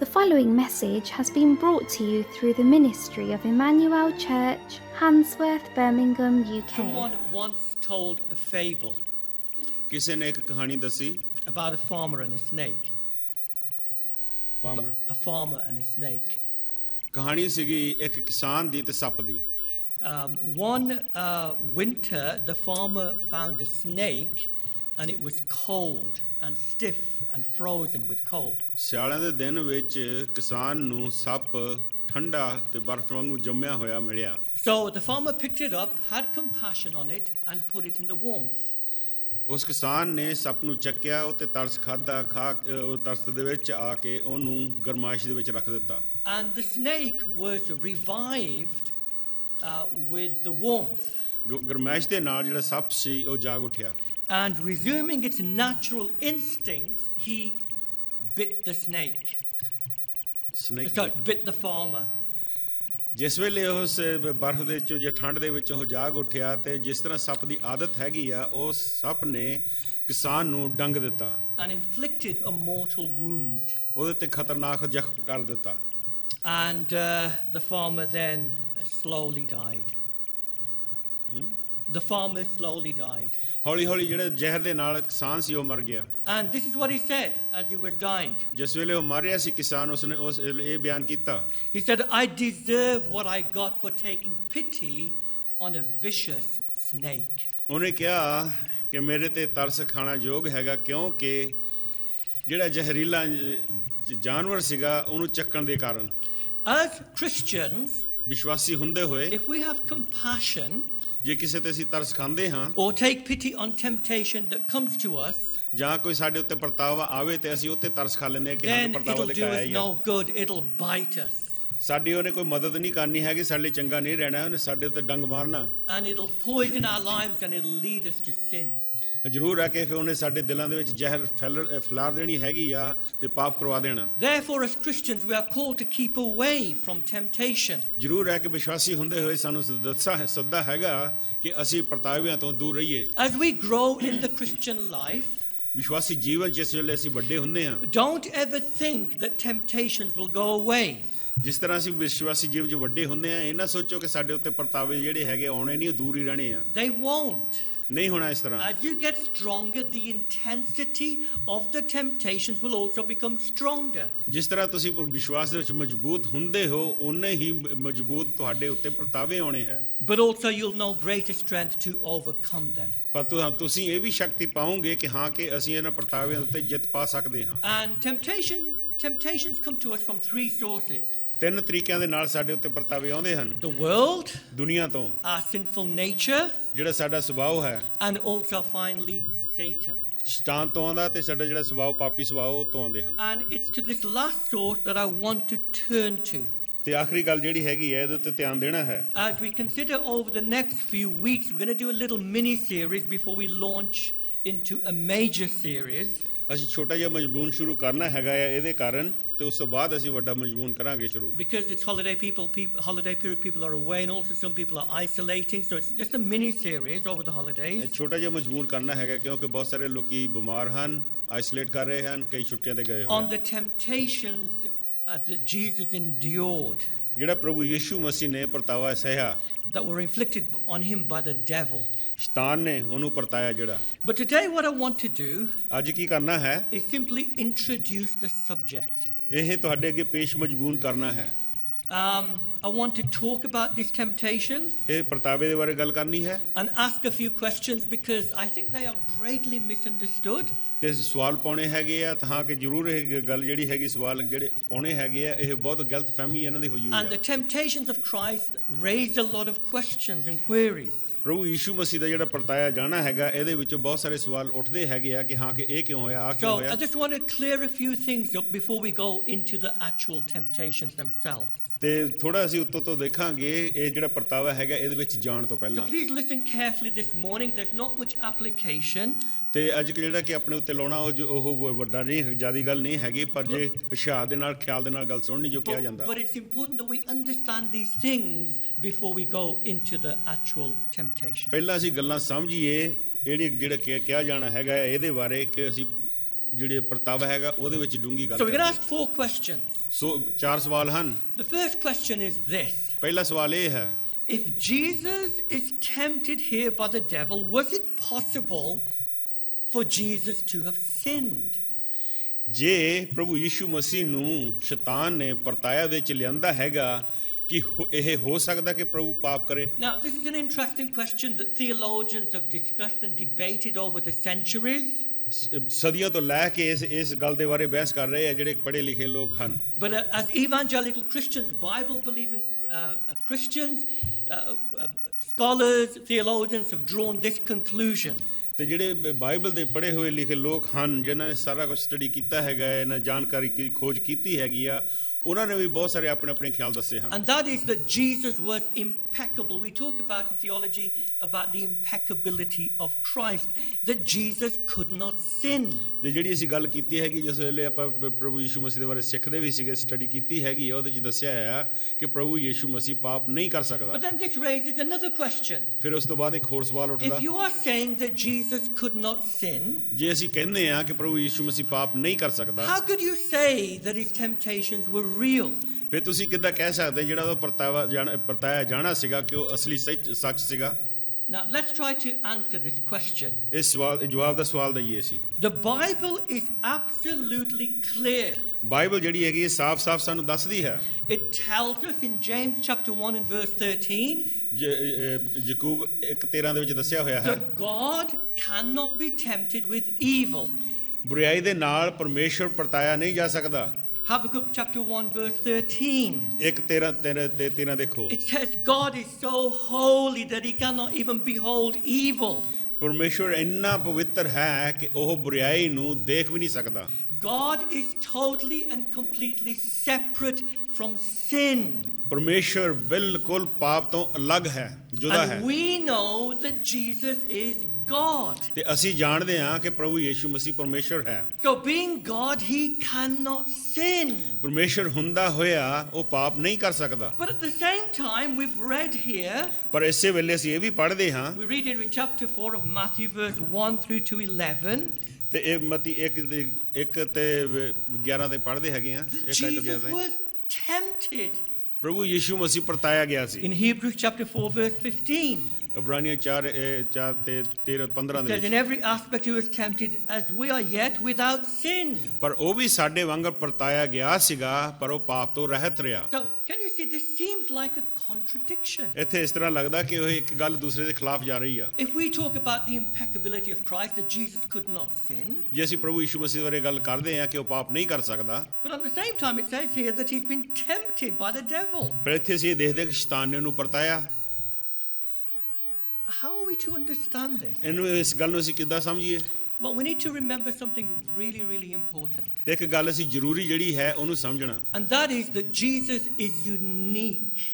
The following message has been brought to you through the ministry of Emmanuel Church, Handsworth, Birmingham, UK. Someone once told a fable ਕਿਸੇ ਨੇ ਇੱਕ ਕਹਾਣੀ ਦੱਸੀ about a farmer and a snake. Farmer A farmer and a snake. ਕਹਾਣੀ ਸੀਗੀ ਇੱਕ ਕਿਸਾਨ ਦੀ ਤੇ ਸੱਪ ਦੀ One winter, the farmer found a snake and it was cold and stiff and frozen with cold. ਸਿਆਲਾਂ ਦੇ ਦਿਨ ਵਿੱਚ ਕਿਸਾਨ ਨੂੰ ਸੱਪ ਠੰਡਾ ਤੇ ਬਰਫ਼ ਵਾਂਗੂ ਜੰਮਿਆ ਹੋਇਆ ਮਿਲਿਆ So the farmer picked it up, had compassion on it, and put it in the warmth. ਉਸ ਕਿਸਾਨ ਨੇ ਸੱਪ ਨੂੰ ਚੱਕਿਆ ਉਹ ਤੇ ਤਰਸ ਖਾਦਾ ਉਹ ਤਰਸ ਦੇ ਵਿੱਚ ਆ ਕੇ ਉਹਨੂੰ ਗਰਮਾਇਸ਼ ਦੇ ਵਿੱਚ ਰੱਖ ਦਿੱਤਾ And the snake was revived with the warmth. ਗਰਮਾਇਸ਼ ਦੇ ਨਾਲ ਜਿਹੜਾ ਸੱਪ ਸੀ ਉਹ ਜਾਗ ਉੱਠਿਆ And resuming its natural instincts, he bit the snake. Bit the farmer. ਜਿਸ ਵੇਲੇ ਉਸ ਬਰਫ਼ ਦੇ ਵਿੱਚੋਂ ਜੇ ਠੰਡ ਦੇ ਵਿੱਚੋਂ ਉਹ ਜਾਗ ਉੱਠਿਆ ਤੇ ਜਿਸ ਤਰ੍ਹਾਂ ਸੱਪ ਦੀ ਆਦਤ ਹੈਗੀ ਆ ਉਸ ਸੱਪ ਨੇ ਕਿਸਾਨ ਨੂੰ ਡੰਗ ਦਿੱਤਾ And inflicted a mortal wound. ਉਹਦੇ ਤੇ ਖਤਰਨਾਕ ਜ਼ਖਮ ਕਰ ਦਿੱਤਾ And the farmer then slowly died. The farmer slowly died. ਹੌਲੀ ਹੌਲੀ ਜਿਹੜੇ ਜ਼ਹਿਰ ਦੇ ਨਾਲ ਕਿਸਾਨ ਸੀ ਉਹ ਮਰ ਗਿਆ And this is what he said as he was dying. ਜਿਸ ਵੇਲੇ ਉਹ ਮਰ ਰਿਹਾ ਸੀ ਕਿਸਾਨ ਉਸਨੇ ਇਹ ਬਿਆਨ ਕੀਤਾ He said, I deserve what I got for taking pity on a vicious snake. ਉਹਨੇ ਕਿਹਾ ਕਿ ਮੇਰੇ ਤੇ ਤਰਸ ਖਾਣਾ ਯੋਗ ਹੈਗਾ ਕਿਉਂਕਿ ਜਿਹੜਾ ਜ਼ਹਿਰੀਲਾ ਜਾਨਵਰ ਸੀਗਾ ਉਹਨੂੰ ਚੱਕਣ ਦੇ ਕਾਰਨ As Christians, ਵਿਸ਼ਵਾਸੀ ਹੁੰਦੇ ਹੋਏ if we have compassion ਜੇ ਕਿਸੇ ਤੇ ਅਸੀਂ ਤਰਸ ਖਾਂਦੇ ਹਾਂ or take pity on temptation that comes to us, ਜਾਂ ਕੋਈ ਸਾਡੇ ਉੱਤੇ ਪਰਤਾਵਾ ਆਵੇ ਤੇ ਅਸੀਂ ਉੱਤੇ ਤਰਸ ਖਾ ਲੈਂਦੇ ਹਾਂ ਕਿ ਹਾਂ then ਪਰਤਾਵਾ it'll do ਦਿਖਾਇਆ us ਹੀ no ਆ good. It'll bite us. ਸਾਡੀ ਉਹਨੇ ਕੋਈ ਮਦਦ ਨਹੀਂ ਕਰਨੀ ਹੈਗੀ ਸਾਡੇ ਲਈ ਚੰਗਾ ਨਹੀਂ ਰਹਿਣਾ ਉਹਨੇ ਸਾਡੇ ਉੱਤੇ ਡੰਗ ਮਾਰਨਾ And it'll poison our lives and it'll lead us to sin. ਜ਼ਰੂਰ ਹੈ ਕਿ ਫਿਰ ਉਹਨੇ ਸਾਡੇ ਦਿਲਾਂ ਦੇ ਵਿੱਚ ਜ਼ਹਿਰ ਫੈਲਾਰ ਦੇਣੀ ਹੈਗੀ ਆ ਤੇ ਪਾਪ ਕਰਵਾ ਦੇਣਾ Therefore, as Christians, we are called to keep away from temptation. ਜ਼ਰੂਰ ਹੈ ਕਿ ਵਿਸ਼ਵਾਸੀ ਹੁੰਦੇ ਹੋਏ ਸਾਨੂੰ ਸੱਦਾ ਹੈਗਾ ਕਿ ਅਸੀਂ ਪਰਤਾਵਿਆਂ ਤੋਂ ਦੂਰ ਰਹੀਏ As we grow in the Christian life, ਵਿਸ਼ਵਾਸੀ ਜੀਵਨ ਜਿਸ ਵੇਲੇ ਅਸੀਂ ਵੱਡੇ ਹੁੰਦੇ ਹਾਂ don't ever think that temptations will go away. ਜਿਸ ਤਰ੍ਹਾਂ ਅਸੀਂ ਵਿਸ਼ਵਾਸੀ ਜੀਵਨ 'ਚ ਵੱਡੇ ਹੁੰਦੇ ਹਾਂ ਇਹ ਨਾ ਸੋਚੋ ਕਿ ਸਾਡੇ ਉੱਤੇ ਪਰਤਾਵੇ ਜਿਹੜੇ ਹੈਗੇ ਆਉਣੇ ਨਹੀਂ ਉਹ ਦੂਰ ਹੀ ਰਹਿਣੇ ਆ They won't. ਨਹੀਂ ਹੋਣਾ ਇਸ ਤਰ੍ਹਾਂ As you get stronger, the intensity of the temptations will also become stronger. ਜਿਸ ਤਰ੍ਹਾਂ ਤੁਸੀਂ ਵਿਸ਼ਵਾਸ ਦੇ ਵਿੱਚ ਮਜ਼ਬੂਤ ਹੁੰਦੇ ਹੋ ਉਨੇ ਹੀ ਮਜ਼ਬੂਤ ਤੁਹਾਡੇ ਉੱਤੇ ਪਰਤਾਵੇ ਆਉਣੇ ਹੈ But also you'll know greater strength to overcome them. ਪਰ ਤੁਸੀਂ ਇਹ ਵੀ ਸ਼ਕਤੀ ਪਾਓਗੇ ਕਿ ਹਾਂ ਕਿ ਅਸੀਂ ਇਹਨਾਂ ਪਰਤਾਵਿਆਂ ਉੱਤੇ ਜਿੱਤ ਪਾ ਸਕਦੇ ਹਾਂ And temptations come to us from three sources. ਤਿੰਨ ਤਰੀਕਿਆਂ ਦੇ ਨਾਲ ਸਾਡੇ ਉੱਤੇ ਪਰਤਾਵੇ ਆਉਂਦੇ ਹਨ The world, ਦੁਨੀਆ ਤੋਂ our sinful nature, ਜਿਹੜਾ ਸਾਡਾ ਸੁਭਾਅ ਹੈ and also finally Satan. ਸ਼ੈਤਾਨ ਤੋਂ ਆਉਂਦਾ ਤੇ ਸਾਡਾ ਜਿਹੜਾ ਸੁਭਾਅ ਪਾਪੀ ਸੁਭਾਅ ਉਹ ਤੋਂ ਆਉਂਦੇ ਹਨ And it's to this last source that I want to turn to. ਤੇ ਆਖਰੀ ਗੱਲ ਜਿਹੜੀ ਹੈਗੀ ਹੈ ਇਹਦੇ ਉੱਤੇ ਧਿਆਨ ਦੇਣਾ ਹੈ As we consider over the next few weeks, we're going to do a little mini series before we launch into a major series. ਅਸੀਂ ਛੋਟਾ ਜਿਹਾ ਮਜ਼ਮੂਨ ਸ਼ੁਰੂ ਕਰਨਾ ਹੈਗਾ ਆ ਇਹਦੇ ਕਾਰਨ ਤੇ ਉਸ ਤੋਂ ਬਾਅਦ ਅਸੀਂ ਵੱਡਾ ਮਜ਼ਮੂਨ ਕਰਾਂਗੇ ਸ਼ੁਰੂ Because it's holiday period, people are away, and also some people are isolating, so it's just a mini series over the holidays. ਛੋਟਾ ਜਿਹਾ ਮਜ਼ਮੂਨ ਕਰਨਾ ਹੈਗਾ ਕਿਉਂਕਿ ਬਹੁਤ ਸਾਰੇ ਲੋਕੀ ਬਿਮਾਰ ਹਨ ਆਈਸੋਲੇਟ ਕਰ ਰਹੇ ਹਨ ਕਈ ਛੁੱਟੀਆਂ ਤੇ ਗਏ On ਹੋਏ the temptations that Jesus endured, ਜਿਹੜਾ ਪ੍ਰਭੂ ਯਿਸੂ ਮਸੀਹ ਨੇ ਪਰਤਾਵਾ ਸਹਿਆ that were inflicted on him by the devil. ਸ਼ੈਤਾਨ ਨੇ ਉਹਨੂੰ ਪਰਤਾਇਆ ਜਿਹੜਾ But today what I want to do ਅੱਜ ਕੀ ਕਰਨਾ ਹੈ is simply introduce the subject. ਇਹ ਤੁਹਾਡੇ ਅੱਗੇ ਪੇਸ਼ ਮਜ਼ਬੂਨ ਕਰਨਾ ਹੈ I want to talk about these temptations ਇਹ ਪਰਤਾਵੇ ਦੇ ਬਾਰੇ ਗੱਲ ਕਰਨੀ ਹੈ and ask a few questions because I think they are greatly misunderstood. ਤੇ ਸਵਾਲ ਪਾਉਣੇ ਹੈਗੇ ਆ ਤਾਂ ਕਿ ਜ਼ਰੂਰ ਇਹ ਗੱਲ ਜਿਹੜੀ ਹੈਗੀ ਸਵਾਲ ਜਿਹੜੇ ਪਾਉਣੇ ਹੈਗੇ ਆ ਇਹ ਬਹੁਤ ਗਲਤ ਫਹਿਮੀ ਇਹਨਾਂ ਦੀ ਹੋਈ ਹੋਈ And the ਹੈ temptations of Christ raise a lot of questions and queries. ਪ੍ਰਭੂ ਯਿਸੂ ਮਸੀਹ ਦਾ ਜਿਹੜਾ ਪਰਤਾਇਆ ਜਾਣਾ ਹੈਗਾ ਇਹਦੇ ਵਿੱਚੋਂ ਬਹੁਤ ਸਾਰੇ ਸਵਾਲ ਉੱਠਦੇ ਹੈਗੇ ਆ ਕਿ ਹਾਂ ਕਿ ਇਹ ਕਿਉਂ ਹੋਇਆ ਆ ਕਿਉਂ So ਹੋਇਆ I just want to clear a few things up before we go into the actual temptations themselves. ਤੇ ਥੋੜਾ ਅਸੀਂ ਉੱਤੋਂ ਤੋਂ ਦੇਖਾਂਗੇ ਇਹ ਜਿਹੜਾ ਪਰਤਾਵਾ ਹੈਗਾ ਇਹਦੇ ਵਿੱਚ ਜਾਣ ਤੋਂ So ਪਹਿਲਾਂ please listen carefully this morning. There's not much application. ਤੇ ਅੱਜ ਜਿਹੜਾ ਕਿ ਆਪਣੇ ਉੱਤੇ ਲਾਉਣਾ ਉਹ ਵੱਡਾ ਨਹੀਂ ਜ਼ਿਆਦੀ ਗੱਲ ਨਹੀਂ ਹੈਗੀ ਪਰ ਜੇ ਹੁਸ਼ਿਆਰ ਦੇ ਨਾਲ ਖਿਆਲ ਦੇ ਨਾਲ ਗੱਲ ਸੁਣਨੀ ਜੋ ਕਿਹਾ ਜਾਂਦਾ But it's important that we understand these things before we go into the actual temptation. ਪਹਿਲਾਂ ਅਸੀਂ ਗੱਲਾਂ ਸਮਝੀਏ ਜਿਹੜਾ ਕਿਹਾ ਜਾਣਾ ਹੈਗਾ ਇਹਦੇ ਬਾਰੇ ਕਿ ਅਸੀਂ ਜਿਹੜੇ ਪਰਤਾਵਾ ਹੈਗਾ ਉਹਦੇ ਵਿੱਚ ਡੂੰਗੀ ਗੱਲ So we're going to ask 4 questions. ਸੋ ਚਾਰ ਸਵਾਲ ਹਨ। The first question is this. ਪਹਿਲਾ ਸਵਾਲ ਇਹ ਹੈ, If Jesus is tempted here by the devil, was it possible for Jesus to have sinned? ਜੇ ਪ੍ਰਭੂ ਯੀਸ਼ੂ ਮਸੀਹ ਨੂੰ ਸ਼ੈਤਾਨ ਨੇ ਪਰਤਾਇਆ ਵਿੱਚ ਲਿਆਂਦਾ ਹੈਗਾ ਕਿ ਇਹ ਹੋ ਸਕਦਾ ਕਿ ਪ੍ਰਭੂ ਪਾਪ ਕਰੇ? Now, this is an interesting question that theologians have discussed and debated over the centuries. ਸਦੀਆਂ ਤੋਂ ਲੈ ਕੇ ਇਸ ਗੱਲ ਦੇ ਬਾਰੇ ਬਹਿਸ ਕਰ ਰਹੇ ਆ ਜਿਹੜੇ ਪੜ੍ਹੇ ਲਿਖੇ ਲੋਕ ਹਨ। But as evangelical Christians, Bible-believing Christians, scholars, theologians have drawn this conclusion. ਤੇ ਜਿਹੜੇ ਬਾਈਬਲ ਦੇ ਪੜ੍ਹੇ ਹੋਏ ਲਿਖੇ ਲੋਕ ਹਨ, ਜਿਨ੍ਹਾਂ ਨੇ ਸਾਰਾ ਕੁਝ ਸਟੱਡੀ ਕੀਤਾ ਹੈਗਾ ਹੈ, ਇਹਨਾਂ ਜਾਣਕਾਰੀ ਦੀ ਖੋਜ ਕੀਤੀ ਹੈਗੀ ਆ, ਉਹਨਾਂ ਨੇ ਵੀ ਬਹੁਤ ਸਾਰੇ ਆਪਣੇ ਆਪਣੇ ਖਿਆਲ ਦੱਸੇ ਹਨ। And that is that Jesus was impeccable. We talk about in theology about the impeccability of Christ, that Jesus could not sin. ਤੇ ਜਿਹੜੀ ਅਸੀਂ ਗੱਲ ਕੀਤੀ ਹੈਗੀ, ਜਿਸ ਵੇਲੇ ਆਪਾਂ ਪ੍ਰਭੂ ਯੀਸ਼ੂ ਮਸੀਹ ਦੇ ਬਾਰੇ ਸਿੱਖਦੇ ਵੀ ਸੀਗੇ, ਸਟੱਡੀ ਕੀਤੀ ਹੈਗੀ ਆ, ਉਹਦੇ 'ਚ ਦੱਸਿਆ ਹੈ ਕਿ ਪ੍ਰਭੂ ਯੀਸ਼ੂ ਮਸੀਹ ਪਾਪ ਨਹੀਂ ਕਰ ਸਕਦਾ। But then this raises another question. ਫਿਰ ਉਸ ਤੋਂ ਬਾਅਦ ਇੱਕ ਹੋਰ ਸਵਾਲ ਉੱਠਦਾ, If you are saying that Jesus could not sin, ਜੇ ਅਸੀਂ ਕਹਿੰਦੇ ਆ ਕਿ ਪ੍ਰਭੂ ਯੀਸ਼ੂ ਮਸੀਹ ਪਾਪ ਨਹੀਂ ਕਰ ਸਕਦਾ, how could you say that his temptations were real? ਫਿਰ ਤੁਸੀਂ ਕਿੱਦਾਂ ਕਹਿ ਸਕਦੇ ਜਿਹੜਾ ਉਹ ਪਰਤਾਇਆ ਜਾਣਾ ਸੀਗਾ ਕਿ ਉਹ ਅਸਲੀ ਸੱਚ ਸੀਗਾ? Now, let's try to answer this question. ਇਸ ਜਵਾਬ ਦਾ ਸਵਾਲ ਦਈਏ ਅਸੀਂ। The Bible is absolutely clear. Bible ਜਿਹੜੀ ਹੈਗੀ ਸਾਫ਼-ਸਾਫ਼ ਸਾਨੂੰ ਦੱਸਦੀ ਹੈ। It tells us in James chapter 1 and verse 13 Yakub 1:13 ਦੇ ਵਿੱਚ ਦੱਸਿਆ ਹੋਇਆ ਹੈ, that God cannot be tempted with evil. ਬੁਰਾਈ ਦੇ ਨਾਲ ਪਰਮੇਸ਼ਵਰ ਪਰਤਾਇਆ ਨਹੀਂ ਜਾ ਸਕਦਾ। Habakkuk chapter 1 verse 13. 1:13 ਦੇਖੋ। It says God is so holy that he cannot even behold evil. ਪਰਮੇਸ਼ਵਰ ਇੰਨਾ ਪਵਿੱਤਰ ਹੈ ਕਿ ਉਹ ਬੁਰਾਈ ਨੂੰ ਦੇਖ ਵੀ ਨਹੀਂ ਸਕਦਾ। God is totally and completely separate from sin. ਪਰਮੇਸ਼ਵਰ ਬਿਲਕੁਲ ਪਾਪ ਤੋਂ ਅਲੱਗ ਹੈ, ਜੁਦਾ ਹੈ। And we know that Jesus is God. ਤੇ ਅਸੀਂ ਜਾਣਦੇ ਹਾਂ ਕਿ ਪ੍ਰਭੂ ਯੀਸ਼ੂ ਮਸੀਹ ਪਰਮੇਸ਼ਵਰ ਹੈ। So being God, he cannot sin. ਪਰਮੇਸ਼ਵਰ ਹੁੰਦਾ ਹੋਇਆ ਉਹ ਪਾਪ ਨਹੀਂ ਕਰ ਸਕਦਾ। But at the same time, we've read here, ਪਰ ਇਸੇ ਵੇਲੇ ਅਸੀਂ ਇਹ ਵੀ ਪੜ੍ਹਦੇ ਹਾਂ, we read it in chapter 4 of Matthew verse 1 through to 11, ਤੇ ਇਹ ਮਤੀ 1 ਤੇ 11 ਤੇ ਪੜ੍ਹਦੇ ਹੈਗੇ ਆ। that Jesus was tempted. ਪ੍ਰਭੂ ਯੀਸ਼ੂ ਮਸੀਹ ਪਰਤਾਇਆ ਗਿਆ ਸੀ। In Hebrews chapter 4 verse 15, ਇਬਰਾਨੀਆਂ 4 ਤੇ 13-15 it ਦੇ says, in ਵਿੱਚ, every aspect he was tempted as we are yet without sin. ਪਰ ਉਹ ਵੀ ਸਾਡੇ ਵਾਂਗਰ ਪਰਤਾਇਆ ਗਿਆ ਸੀਗਾ, ਪਰ ਉਹ ਪਾਪ ਤੋਂ ਰਹਿਤ ਰਿਹਾ। So can you see, this seems like a contradiction. ਇੱਥੇ ਇਸ ਤਰ੍ਹਾਂ ਲੱਗਦਾ ਕਿ ਉਹ ਇੱਕ ਗੱਲ ਦੂਸਰੇ ਦੇ ਖਿਲਾਫ ਜਾ ਰਹੀ ਆ। If we talk about the impeccability of Christ, that Jesus could not sin, ਜੇ ਅਸੀਂ ਪ੍ਰਭੂ ਯੀਸ਼ੂ ਮਸੀਹ ਬਾਰੇ ਗੱਲ ਕਰਦੇ ਹਾਂ ਕਿ ਉਹ ਪਾਪ ਨਹੀਂ ਕਰ ਸਕਦਾ, but at the same time it says here that he's been tempted by the devil. ਫਿਰ ਇੱਥੇ ਅਸੀਂ ਇਹ ਦੇਖਦੇ ਕਿ ਸ਼ੈਤਾਨ ਨੇ ਉਹਨੂੰ ਪਰਤਾਇਆ। How are we to understand this? ਇਹਨੂੰ ਇਸ ਗੱਲ ਨੂੰ ਅਸੀਂ ਕਿੱਦਾਂ ਸਮਝੀਏ? Well, we need to remember something really, really important. ਤੇ ਇੱਕ ਗੱਲ ਅਸੀਂ ਜ਼ਰੂਰੀ ਜਿਹੜੀ ਹੈ ਉਹਨੂੰ ਸਮਝਣਾ, And that is that Jesus is unique.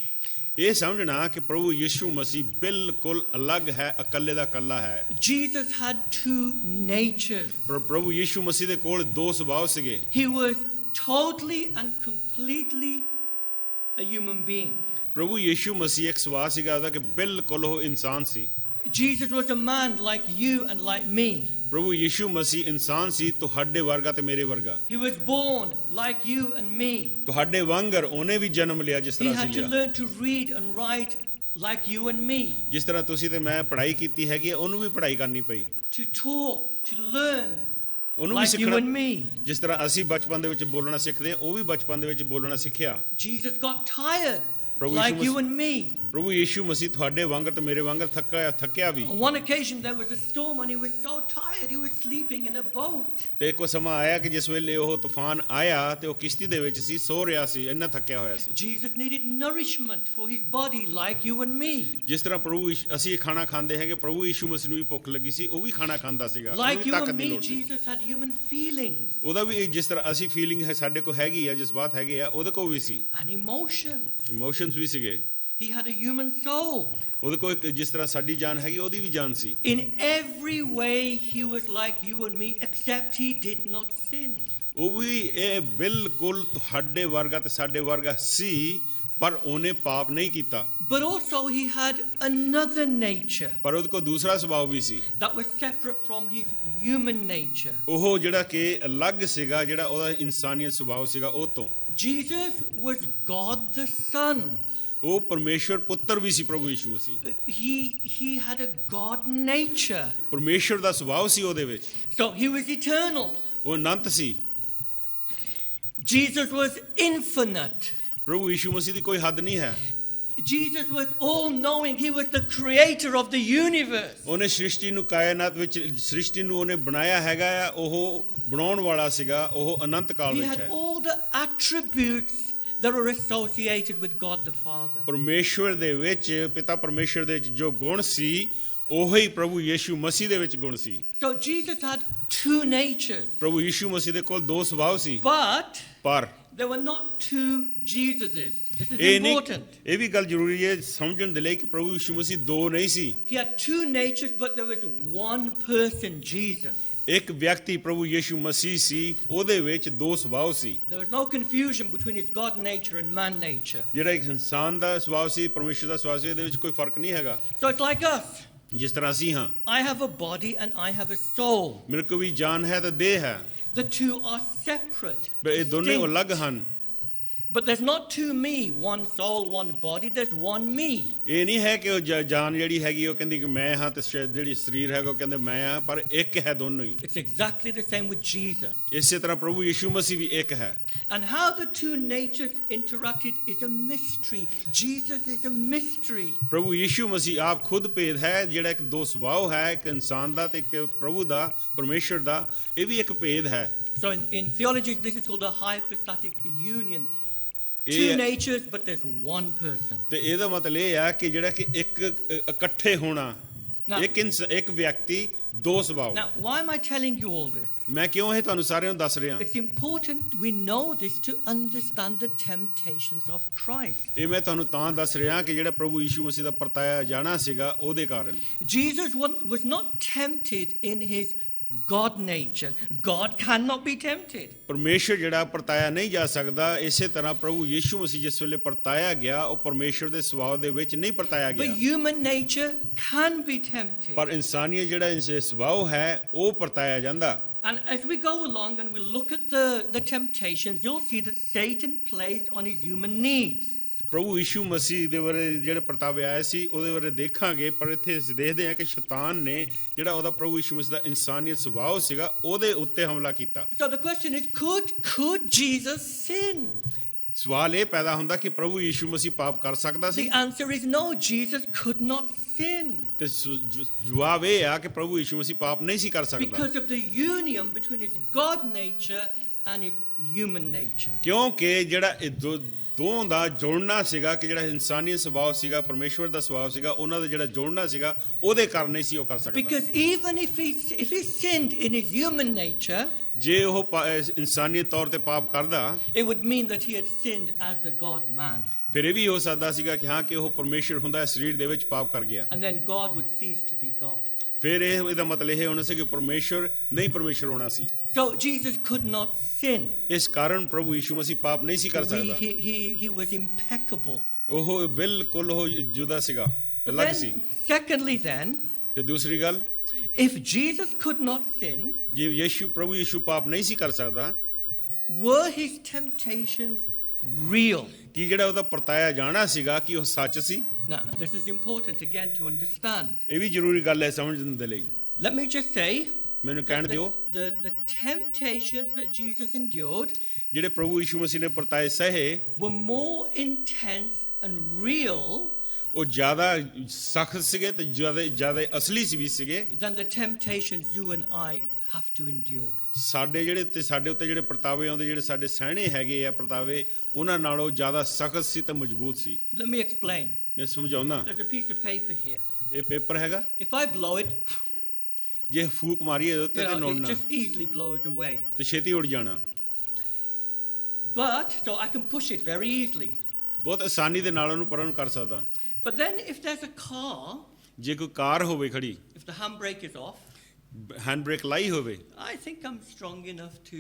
ਇਹ ਸਮਝਣਾ ਕਿ ਪ੍ਰਭੂ ਯੀਸ਼ੂ ਮਸੀਹ ਬਿਲਕੁਲ ਅਲੱਗ ਹੈ, ਇਕੱਲੇ ਦਾ ਇਕੱਲਾ ਹੈ। Jesus had two natures. ਪ੍ਰਭੂ ਯੀਸ਼ੂ ਮਸੀਹ ਦੇ ਕੋਲ ਦੋ ਸੁਭਾਅ ਸੀਗੇ। He was totally and completely a human being. ਪ੍ਰਭੂ ਯੀਸ਼ੂ ਮਸੀਹ ਇੱਕ ਸੁਭਾਅ ਸੀਗਾ ਉਹਦਾ ਕਿ ਬਿਲਕੁਲ ਉਹ ਇਨਸਾਨ ਸੀ। Jesus was a man like you and like me. ਪ੍ਰਭੂ ਯੀਸ਼ੂ ਮਸੀਹ ਇਨਸਾਨ ਸੀ, ਤੁਹਾਡੇ ਵਰਗਾ ਤੇ ਮੇਰੇ ਵਰਗਾ। He was born like you and me. ਤੁਹਾਡੇ ਵਾਂਗਰ ਉਹਨੇ ਵੀ ਜਨਮ ਲਿਆ ਜਿਸ He ਤਰ੍ਹਾਂ had ਅਸੀਂ to ਲਿਆ। learn to read and write like you and me. ਜਿਸ ਤਰ੍ਹਾਂ ਤੁਸੀਂ ਤੇ ਮੈਂ ਪੜ੍ਹਾਈ ਕੀਤੀ ਹੈਗੀ, ਉਹਨੂੰ ਵੀ ਪੜ੍ਹਾਈ ਕਰਨੀ ਪਈ। To talk, to learn ਉਹਨੂੰ ਵੀ like you ਸਿੱਖਣਾ, and me. ਜਿਸ ਤਰ੍ਹਾਂ ਅਸੀਂ ਬਚਪਨ ਦੇ ਵਿੱਚ ਬੋਲਣਾ ਸਿੱਖਦੇ ਹਾਂ, ਉਹ ਵੀ ਬਚਪਨ ਦੇ ਵਿੱਚ ਬੋਲਣਾ ਸਿੱਖਿਆ। Jesus got tired ਪ੍ਰਭੂ like Yishu you and me. ਪ੍ਰਭੂ ਯੀਸ਼ੂ ਮਸੀਹ ਤੁਹਾਡੇ ਵਾਂਗਰ ਤੇ ਮੇਰੇ ਵਾਂਗਰ ਥੱਕਿਆ ਵੀ। On one occasion there was a storm and he was so tired he was sleeping in a boat. ਤੇ ਕੋਈ ਸਮਾਂ ਆਇਆ ਕਿ ਜਿਸ ਵੇਲੇ ਉਹ ਤੂਫਾਨ ਆਇਆ ਤੇ ਉਹ ਕਿਸ਼ਤੀ ਦੇ ਵਿੱਚ ਸੀ, ਸੋ ਰਿਹਾ ਸੀ, ਇੰਨਾ ਥੱਕਿਆ ਹੋਇਆ ਸੀ। Jesus needed nourishment for his body like you and me. ਜਿਸ ਤਰ੍ਹਾਂ ਅਸੀਂ ਖਾਣਾ ਖਾਂਦੇ ਹੈਗੇ, ਪ੍ਰਭੂ ਯੀਸ਼ੂ ਮਸੀਹ ਨੂੰ ਵੀ ਭੁੱਖ ਲੱਗੀ ਸੀ, ਉਹ ਵੀ ਖਾਣਾ ਖਾਂਦਾ ਸੀਗਾ। Like you and me, ਲੋੜ ਸੀ। Jesus had human feelings ਉਹਦਾ ਵੀ ਜਿਸ ਤਰ੍ਹਾਂ ਅਸੀਂ ਫੀਲਿੰਗ ਹੈ, ਸਾਡੇ ਕੋਲ ਹੈਗੀ ਆ, ਜਜ਼ਬਾਤ ਹੈਗੇ ਆ, ਉਹਦੇ ਕੋਲ ਵੀ ਸੀ। and emotions. ਇਮੋਸ਼ਨਸ ਵੀ ਸੀਗੇ। He had a human soul. ਉਹਦੇ ਕੋਲ ਜਿਸ ਤਰ੍ਹਾਂ ਸਾਡੀ ਜਾਨ ਹੈਗੀ, ਉਹਦੀ ਵੀ ਜਾਨ ਸੀ। In every way he was like you and me, except he did not sin. ਉਹ ਵੀ ਇਹ ਬਿਲਕੁਲ ਤੁਹਾਡੇ ਵਰਗਾ ਤੇ ਸਾਡੇ ਵਰਗਾ ਸੀ, ਪਰ ਉਹਨੇ ਪਾਪ ਨਹੀਂ ਕੀਤਾ। But also he had another nature ਪਰ ਉਹਦੇ ਕੋਲ ਦੂਸਰਾ ਸੁਭਾਅ ਵੀ ਸੀ। that was separate from his human nature. ਉਹ ਜਿਹੜਾ ਕਿ ਅਲੱਗ ਸੀਗਾ, ਜਿਹੜਾ ਉਹਦਾ ਇਨਸਾਨੀਅਤ ਸੁਭਾਅ ਸੀਗਾ ਉਹ ਤੋਂ। Jesus was God the Son. ਉਹ ਪਰਮੇਸ਼ਵਰ ਪੁੱਤਰ ਵੀ ਸੀ ਪ੍ਰਭੂ ਯੀਸ਼ੂ ਮਸੀਹ। He had a God nature. ਪਰਮੇਸ਼ਵਰ ਦਾ ਸੁਭਾਅ ਸੀ ਉਹਦੇ ਵਿੱਚ। So he was eternal. ਉਹ ਅਨੰਤ ਸੀ। Jesus was infinite. ਪ੍ਰਭੂ ਯੀਸ਼ੂ ਮਸੀਹ ਦੀ ਕੋਈ ਹੱਦ ਨਹੀਂ ਹੈ। Jesus was all-knowing. He was the creator of the universe. ਉਹਨੇ ਸ੍ਰਿਸ਼ਟੀ ਨੂੰ ਕਾਇਨਾਤ ਵਿੱਚ ਸ੍ਰਿਸ਼ਟੀ ਨੂੰ ਉਹਨੇ ਬਣਾਇਆ ਹੈਗਾ ਆ, ਉਹ ਬਣਾਉਣ ਵਾਲਾ ਸੀਗਾ, ਉਹ ਅਨੰਤ ਕਾਲ He ਵਿੱਚ had ਹੈ। all the attributes that are associated with God the Father. ਪਰਮੇਸ਼ਵਰ ਦੇ ਵਿੱਚ ਪਿਤਾ ਪਰਮੇਸ਼ਵਰ ਦੇ ਵਿੱਚ ਜੋ ਗੁਣ ਸੀ ਉਹੀ ਪ੍ਰਭੂ ਯੀਸ਼ੂ ਮਸੀਹ ਦੇ ਵਿੱਚ ਗੁਣ ਸੀ। So Jesus had two natures. ਪ੍ਰਭੂ ਯੀਸ਼ੂ ਮਸੀਹ ਦੇ ਕੋਲ ਦੋ ਸੁਭਾਅ ਸੀ। But ਪਰ there were not two Jesuses. This is ਇਹ ਨਹੀਂ, important. ਇਹ ਵੀ ਗੱਲ ਜ਼ਰੂਰੀ ਹੈ ਸਮਝਣ ਦੇ ਲਈ ਕਿ ਪ੍ਰਭੂ ਯੀਸ਼ੂ ਮਸੀਹ ਦੋ ਨਹੀਂ ਸੀ। He had two natures, but there was one person, Jesus. ਇੱਕ ਵਿਅਕਤੀ ਪ੍ਰਭੂ ਯੀਸ਼ੂ ਮਸੀਹ ਸੀ, ਉਹਦੇ ਵਿੱਚ ਦੋ ਸੁਭਾਅ ਸੀ। There was no confusion between his God nature and man nature. ਜਿਹੜਾ ਇੱਕ ਇਨਸਾਨ ਦਾ ਸੁਭਾਅ ਸੀ, ਪਰਮੇਸ਼ਰ ਦਾ ਸੁਭਾਅ ਸੀ, ਇਹਦੇ ਵਿੱਚ ਕੋਈ ਫਰਕ ਨਹੀਂ ਹੈਗਾ। So it's like us. ਜਿਸ ਤਰ੍ਹਾਂ ਅਸੀਂ ਹਾਂ, I have a body and I have a soul. ਮੇਰੇ ਕੋਲ ਵੀ ਜਾਨ ਹੈ ਤੇ ਦੇਹ ਹੈ, The two are separate. ਪਰ ਇਹ ਦੋਨੇ distinct. ਅਲੱਗ ਹਨ। But there's not two me, one soul, one body. There's one me. ਇਹ ਨਹੀਂ ਹੈ ਕਿ ਉਹ ਜਾਨ ਜਿਹੜੀ ਹੈਗੀ ਉਹ ਕਹਿੰਦੀ ਕਿ ਮੈਂ ਹਾਂ ਤੇ ਜਿਹੜੀ ਸਰੀਰ ਹੈਗਾ ਉਹ ਕਹਿੰਦੇ ਮੈਂ ਹਾਂ, ਪਰ ਇੱਕ ਹੈ ਦੋਨੋਂ ਹੀ। It's exactly the same with Jesus. ਇਸੇ ਤਰ੍ਹਾਂ ਪ੍ਰਭੂ ਯੀਸ਼ੂ ਮਸੀਹ ਵੀ ਇੱਕ ਹੈ। And how the two natures interacted is a mystery. Jesus is a mystery. ਪ੍ਰਭੂ ਯੀਸ਼ੂ ਮਸੀਹ ਆਪ ਖੁਦ ਭੇਦ ਹੈ, ਜਿਹੜਾ ਇੱਕ ਦੋ ਸੁਭਾਅ ਹੈ, ਇੱਕ ਇਨਸਾਨ ਦਾ ਤੇ ਇੱਕ ਪ੍ਰਭੂ ਦਾ, ਪਰਮੇਸ਼ਰ ਦਾ, ਇਹ ਵੀ ਇੱਕ ਭੇਦ ਹੈ। So in theology, this is called a hypostatic union. Two ਇਹ natures, but there's one person. ਤੇ ਇਹਦਾ ਮਤਲਬ ਇਹ ਆ ਕਿ ਜਿਹੜਾ ਕਿ ਇੱਕ ਇਕੱਠੇ ਹੋਣਾ, Now- ਇੱਕ ਵਿਅਕਤੀ ਦੋ ਸੁਭਾਅ। Now, why am I telling you all this? ਮੈਂ ਕਿਉਂ ਇਹ ਤੁਹਾਨੂੰ ਸਾਰਿਆਂ ਨੂੰ ਦੱਸ ਰਿਹਾ? It's important we know this to understand the temptations of Christ. ਇਹ ਮੈਂ ਤੁਹਾਨੂੰ ਤਾਂ ਦੱਸ ਰਿਹਾ ਕਿ ਜਿਹੜਾ ਪ੍ਰਭੂ ਯੀਸ਼ੂ ਮਸੀਹ ਦਾ ਪਰਤਾਇਆ ਜਾਣਾ ਸੀਗਾ ਉਹਦੇ ਕਾਰਨ। Jesus was not tempted in his God nature. God cannot be tempted. ਪਰਮੇਸ਼ਰ ਜਿਹੜਾ ਪਰਤਾਇਆ ਨਹੀਂ ਜਾ ਸਕਦਾ, ਇਸੇ ਤਰ੍ਹਾਂ ਪ੍ਰਭੂ ਯੀਸ਼ੂ ਮਸੀਹ ਜਿਸ ਵੇਲੇ ਪਰਤਾਇਆ ਗਿਆ ਉਹ ਪਰਮੇਸ਼ਰ ਦੇ ਸੁਭਾਅ ਦੇ ਵਿੱਚ ਨਹੀਂ ਪਰਤਾਇਆ But ਗਿਆ, human nature can be tempted. ਪਰ ਇਨਸਾਨੀਅਤ ਜਿਹੜਾ ਇਨਸੇ ਸੁਭਾਅ ਹੈ ਉਹ ਪਰਤਾਇਆ ਜਾਂਦਾ। And as we go along and we look at the temptations, you'll see that Satan plays on his human needs. ਪ੍ਰਭੂ ਯੀਸ਼ੂ ਮਸੀਹ ਦੇ ਬਾਰੇ ਜਿਹੜੇ ਪਰਤਾਵੇ ਆਏ ਸੀ ਉਹਦੇ ਬਾਰੇ ਦੇਖਾਂਗੇ, ਪਰ ਇੱਥੇ ਅਸੀਂ ਦੇਖਦੇ ਹਾਂ ਕਿ ਸ਼ੈਤਾਨ ਨੇ ਜਿਹੜਾ ਉਹਦਾ ਪ੍ਰਭੂ ਯੀਸ਼ੂ ਮਸੀਹ ਦਾ ਇਨਸਾਨੀਅਤ ਸੁਭਾਅ ਸੀਗਾ ਉਹਦੇ ਉੱਤੇ ਹਮਲਾ ਕੀਤਾ। So the question is, could Jesus sin? ਸਵਾਲ ਇਹ ਪੈਦਾ ਹੁੰਦਾ ਕਿ ਪ੍ਰਭੂ ਯੀਸ਼ੂ ਮਸੀਹ ਪਾਪ ਕਰ ਸਕਦਾ ਸੀ? The answer is no, Jesus could not sin. ਤੇ ਜਵਾਬ ਇਹ ਆ ਕਿ ਪ੍ਰਭੂ ਯੀਸ਼ੂ ਮਸੀਹ ਪਾਪ ਨਹੀਂ ਸੀ ਕਰ ਸਕਦਾ, Because of the union between his God nature and his human nature. ਕਿਉਂਕਿ ਜਿਹੜਾ ਇਹ ਦੋਵਾਂ ਦਾ ਜੋੜਨਾ ਸੀਗਾ ਕਿ ਜਿਹੜਾ ਇਨਸਾਨੀ ਸੁਭਾਅ ਸੀਗਾ, ਪਰਮੇਸ਼ਵਰ ਦਾ ਸੁਭਾਅ ਸੀਗਾ, ਉਹਨਾਂ ਦਾ ਜਿਹੜਾ ਜੋੜਨਾ ਸੀਗਾ ਉਹਦੇ ਕਾਰਨ ਨਹੀਂ ਸੀ ਉਹ ਕਰ ਸਕਦਾ। Because even if he sinned in his human nature, ਜੇ ਉਹ ਇਨਸਾਨੀ ਤੌਰ ਤੇ ਪਾਪ ਕਰਦਾ, it would mean that he had sinned as the God man. ਫਿਰ ਇਹ ਵੀ ਹੋ ਸਕਦਾ ਸੀਗਾ ਕਿ ਹਾਂ ਕਿ ਉਹ ਪਰਮੇਸ਼ਰ ਹੁੰਦਾ ਸਰੀਰ ਦੇ ਵਿੱਚ ਪਾਪ ਕਰ ਗਿਆ, And then God would cease to be God. ਫਿਰ ਇਹਦਾ ਮਤਲਬ ਇਹ ਹੋਣਾ ਸੀ ਕਿ ਪਰਮੇਸ਼ਰ ਨਹੀਂ ਪਰਮੇਸ਼ਰ ਹੋਣਾ ਸੀ। So Jesus could not sin. ਇਸ ਕਾਰਨ ਪ੍ਰਭੂ ਯੀਸ਼ੂ ਮਸੀਹ ਪਾਪ ਨਹੀਂ ਸੀ ਕਰ ਸਕਦਾ। He was impeccable. ਉਹ ਬਿਲਕੁਲ ਉਹ ਜੁਦਾ ਸੀਗਾ, But ਅਲੱਗ ਸੀ। secondly then, ਤੇ ਦੂਸਰੀ ਗੱਲ, if Jesus could not sin, ਜੇ ਪ੍ਰਭੂ ਯੀਸ਼ੂ ਪਾਪ ਨਹੀਂ ਸੀ ਕਰ ਸਕਦਾ, were his temptations real? ਕੀ ਜਿਹੜਾ ਉਹਦਾ ਪਰਤਾਇਆ ਜਾਣਾ ਸੀਗਾ ਕਿ ਉਹ ਸੱਚ ਸੀ? Now, this is important again to understand. ਇਹ ਵੀ ਜ਼ਰੂਰੀ ਗੱਲ ਹੈ ਸਮਝਣ ਦੇ ਲਈ। Let me just say, ਮੈਨੂੰ ਕਹਿਣ ਦਿਓ, the temptations that Jesus endured ਜਿਹੜੇ ਪ੍ਰਭੂ ਯੀਸ਼ੂ ਮਸੀਹ ਨੇ ਪਰਤਾਏ ਸਹੇ were more intense and real ਉਹ ਜ਼ਿਆਦਾ ਸਖਤ ਸੀਗੇ ਤੇ ਜ਼ਿਆਦਾ ਅਸਲੀ ਵੀ ਸੀਗੇ than the temptations you and I have to endure. ਸਾਡੇ ਉੱਤੇ ਜਿਹੜੇ ਪਰਤਾਵੇ ਆਉਂਦੇ, ਜਿਹੜੇ ਸਾਡੇ ਸਹਿਣੇ ਹੈਗੇ ਆ ਪਰਤਾਵੇ, ਉਹਨਾਂ ਨਾਲੋਂ ਜ਼ਿਆਦਾ ਸਖਤ ਸੀ ਤੇ ਮਜ਼ਬੂਤ ਸੀ। Let me explain. ਮੈਂ ਸਮਝਾਉਣਾ। There's a piece of paper here. ਇਹ ਪੇਪਰ ਹੈਗਾ, If I blow it, ਜੇ ਫੂਕ ਮਾਰੀਏ ਉੱਤੇ ਤੇ it ਨੋੜਨਾ just easily blows away. ਤੇ ਛੇਤੀ ਉੜ ਜਾਣਾ, But, so I can push it very easily. ਬਹੁਤ ਆਸਾਨੀ ਦੇ ਨਾਲ ਉਹਨੂੰ ਪਰਾਂ ਕਰ ਸਕਦਾ। But then if there's a car, ਜੇ ਕੋਈ ਕਾਰ ਹੋਵੇ ਖੜੀ, if the handbrake is off, hand brake ਲਾਈ ਹੋਵੇ, I think I'm strong enough to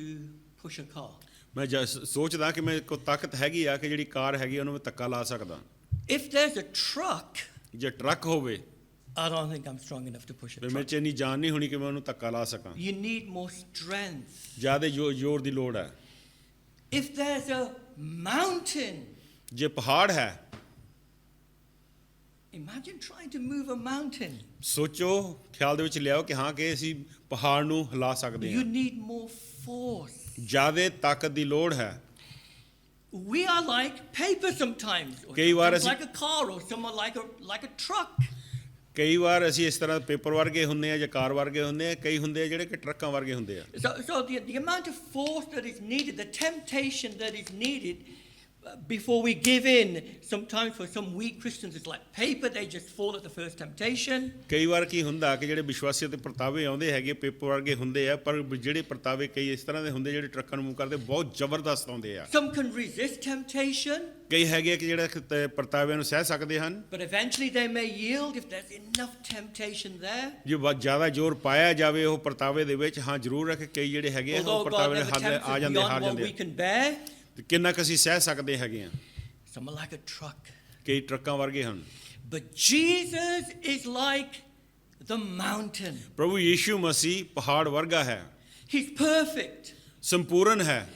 push a car. ਮੈਂ ਸੋਚਦਾ ਕਿ ਮੇਰੇ ਕੋਲ ਤਾਕਤ ਹੈਗੀ ਆ ਕਿ ਜਿਹੜੀ ਕਾਰ ਹੈਗੀ ਉਹਨੂੰ ਮੈਂ ਧੱਕਾ ਲਾ ਸਕਦਾ। If there's a truck, ਜੇ ਟਰੱਕ ਹੋਵੇ I don't think I'm strong enough to push a ਫਿਰ ਮੇਰੇ truck. 'ਚ ਇੰਨੀ ਜਾਨ ਨਹੀਂ ਹੋਣੀ ਕਿ ਮੈਂ ਉਹਨੂੰ ਧੱਕਾ ਲਾ ਸਕਾਂ, You need more strength. ਜ਼ਿਆਦਾ ਜ਼ੋਰ ਦੀ ਲੋੜ ਹੈ। If there's a mountain. ਜੇ ਪਹਾੜ ਹੈ, Imagine trying to move a mountain. ਸੋਚੋ, ਖਿਆਲ ਦੇ ਵਿੱਚ ਲਿਆਓ ਕਿ ਹਾਂ ਕਿ ਅਸੀਂ ਪਹਾੜ ਨੂੰ ਹਿਲਾ ਸਕਦੇ You ਹਾਂ। need more force. ਜ਼ਿਆਦਾ ਤਾਕਤ ਦੀ ਲੋੜ ਹੈ। We are like paper sometimes, or ਕਈ ਵਾਰ sometimes ਅਸੀਂ- like a car, or someone like a truck. ਕਈ ਵਾਰ ਅਸੀਂ ਇਸ ਤਰ੍ਹਾਂ ਪੇਪਰ ਵਰਗੇ ਹੁੰਦੇ ਆ ਜਾਂ ਕਾਰ ਵਰਗੇ ਹੁੰਦੇ ਆ, ਕਈ ਹੁੰਦੇ ਆ ਜਿਹੜੇ ਕਿ ਟਰੱਕਾਂ ਵਰਗੇ ਹੁੰਦੇ ਆ। So the amount of force that is needed, the temptation that is needed before we give in, sometimes for some weak Christians it's like paper, they just fall at the first temptation. ਕਈ ਵਾਰ ਕੀ ਹੁੰਦਾ ਕਿ ਜਿਹੜੇ ਵਿਸ਼ਵਾਸੀਆਂ ਤੇ ਪਰਤਾਵੇ ਆਉਂਦੇ ਹੈਗੇ paper ਵਰਗੇ ਹੁੰਦੇ ਆ, ਪਰ ਜਿਹੜੇ ਪਰਤਾਵੇ ਕਈ ਇਸ ਤਰ੍ਹਾਂ ਦੇ ਹੁੰਦੇ ਜਿਹੜੇ ਟਰੱਕਾਂ ਨੂੰ ਮੂਵ ਕਰਦੇ ਬਹੁਤ ਜ਼ਬਰਦਸਤ ਆਉਂਦੇ ਆ। Some can resist temptation, ਕਈ ਹੈਗੇ ਕਿ ਜਿਹੜੇ ਪਰਤਾਵਿਆਂ ਨੂੰ ਸਹਿ ਸਕਦੇ ਹਨ, but eventually they may yield if there's enough temptation there. ਜੇ ਜ਼ਿਆਦਾ ਜ਼ੋਰ ਪਾਇਆ ਜਾਵੇ ਉਹ ਪਰਤਾਵੇ ਦੇ ਵਿੱਚ, ਹਾਂ ਜ਼ਰੂਰ ਹੈ ਕਿ ਕਈ ਜਿਹੜੇ ਹੈਗੇ ਆ ਉਹ Although God ਪਰਤਾਵੇ ਦੇ never ਹੱਦ tempts ਆ us ਜਾਂਦੇ, ਹਾਰ beyond what ਜਾਂਦੇ we ਆ। can bear, ਤੇ ਕਿੰਨਾ ਕੁ ਅਸੀਂ ਸਹਿ ਸਕਦੇ ਹੈਗੇ ਆ। some are like a truck. ਕਈ ਟਰੱਕਾਂ ਵਰਗੇ ਹਨ, But Jesus is like the mountain. ਪ੍ਰਭੂ ਯੀਸ਼ੂ ਮਸੀਹ ਪਹਾੜ ਵਰਗਾ ਹੈ, He's perfect. ਸੰਪੂਰਨ ਹੈ।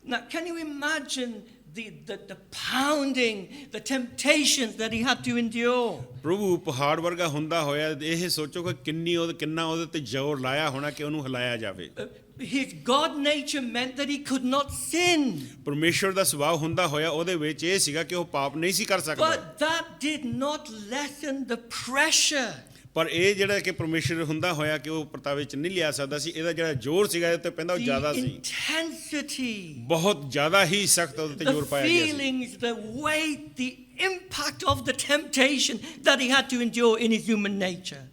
Now, can you imagine the pounding, the temptations that he had to endure? ਪ੍ਰਭੂ ਪਹਾੜ ਵਰਗਾ ਹੁੰਦਾ ਹੋਇਆ ਇਹ ਸੋਚੋ ਕਿ ਕਿੰਨਾ ਉਹਦੇ ਤੇ ਜ਼ੋਰ ਲਾਇਆ ਹੋਣਾ ਕਿ ਉਹਨੂੰ ਹਿਲਾਇਆ ਜਾਵੇ। His God nature meant that he could not sin. ਪਰਮੇਸ਼ਵਰ ਦਾ ਸੁਭਾਅ ਹੁੰਦਾ ਹੋਇਆ ਉਹਦੇ ਵਿੱਚ ਇਹ ਸੀਗਾ ਕਿ ਉਹ ਪਾਪ ਨਹੀਂ ਸੀ ਕਰ ਸਕਦਾ, But that did not lessen the pressure. ਪਰ ਇਹ ਜਿਹੜਾ ਕਿ ਪਰਮੇਸ਼ਵਰ ਹੁੰਦਾ ਹੋਇਆ ਕਿ ਉਹ ਪਰਤਾਵੇ ਚ ਨਹੀਂ ਲਿਆ ਸਕਦਾ ਸੀ, ਇਹਦਾ ਜਿਹੜਾ ਜ਼ੋਰ ਸੀਗਾ ਇਹ ਤੇ ਪੈਂਦਾ ਉਹ ਜ਼ਿਆਦਾ The ਸੀ, intensity, ਬਹੁਤ ਜ਼ਿਆਦਾ ਹੀ ਸਖਤ ਉਹਦੇ ਤੇ the ਜ਼ੋਰ ਪਾਇਆ ਗਿਆ ਸੀ। feelings, the weight, the impact of the temptation that he had to endure in his human nature.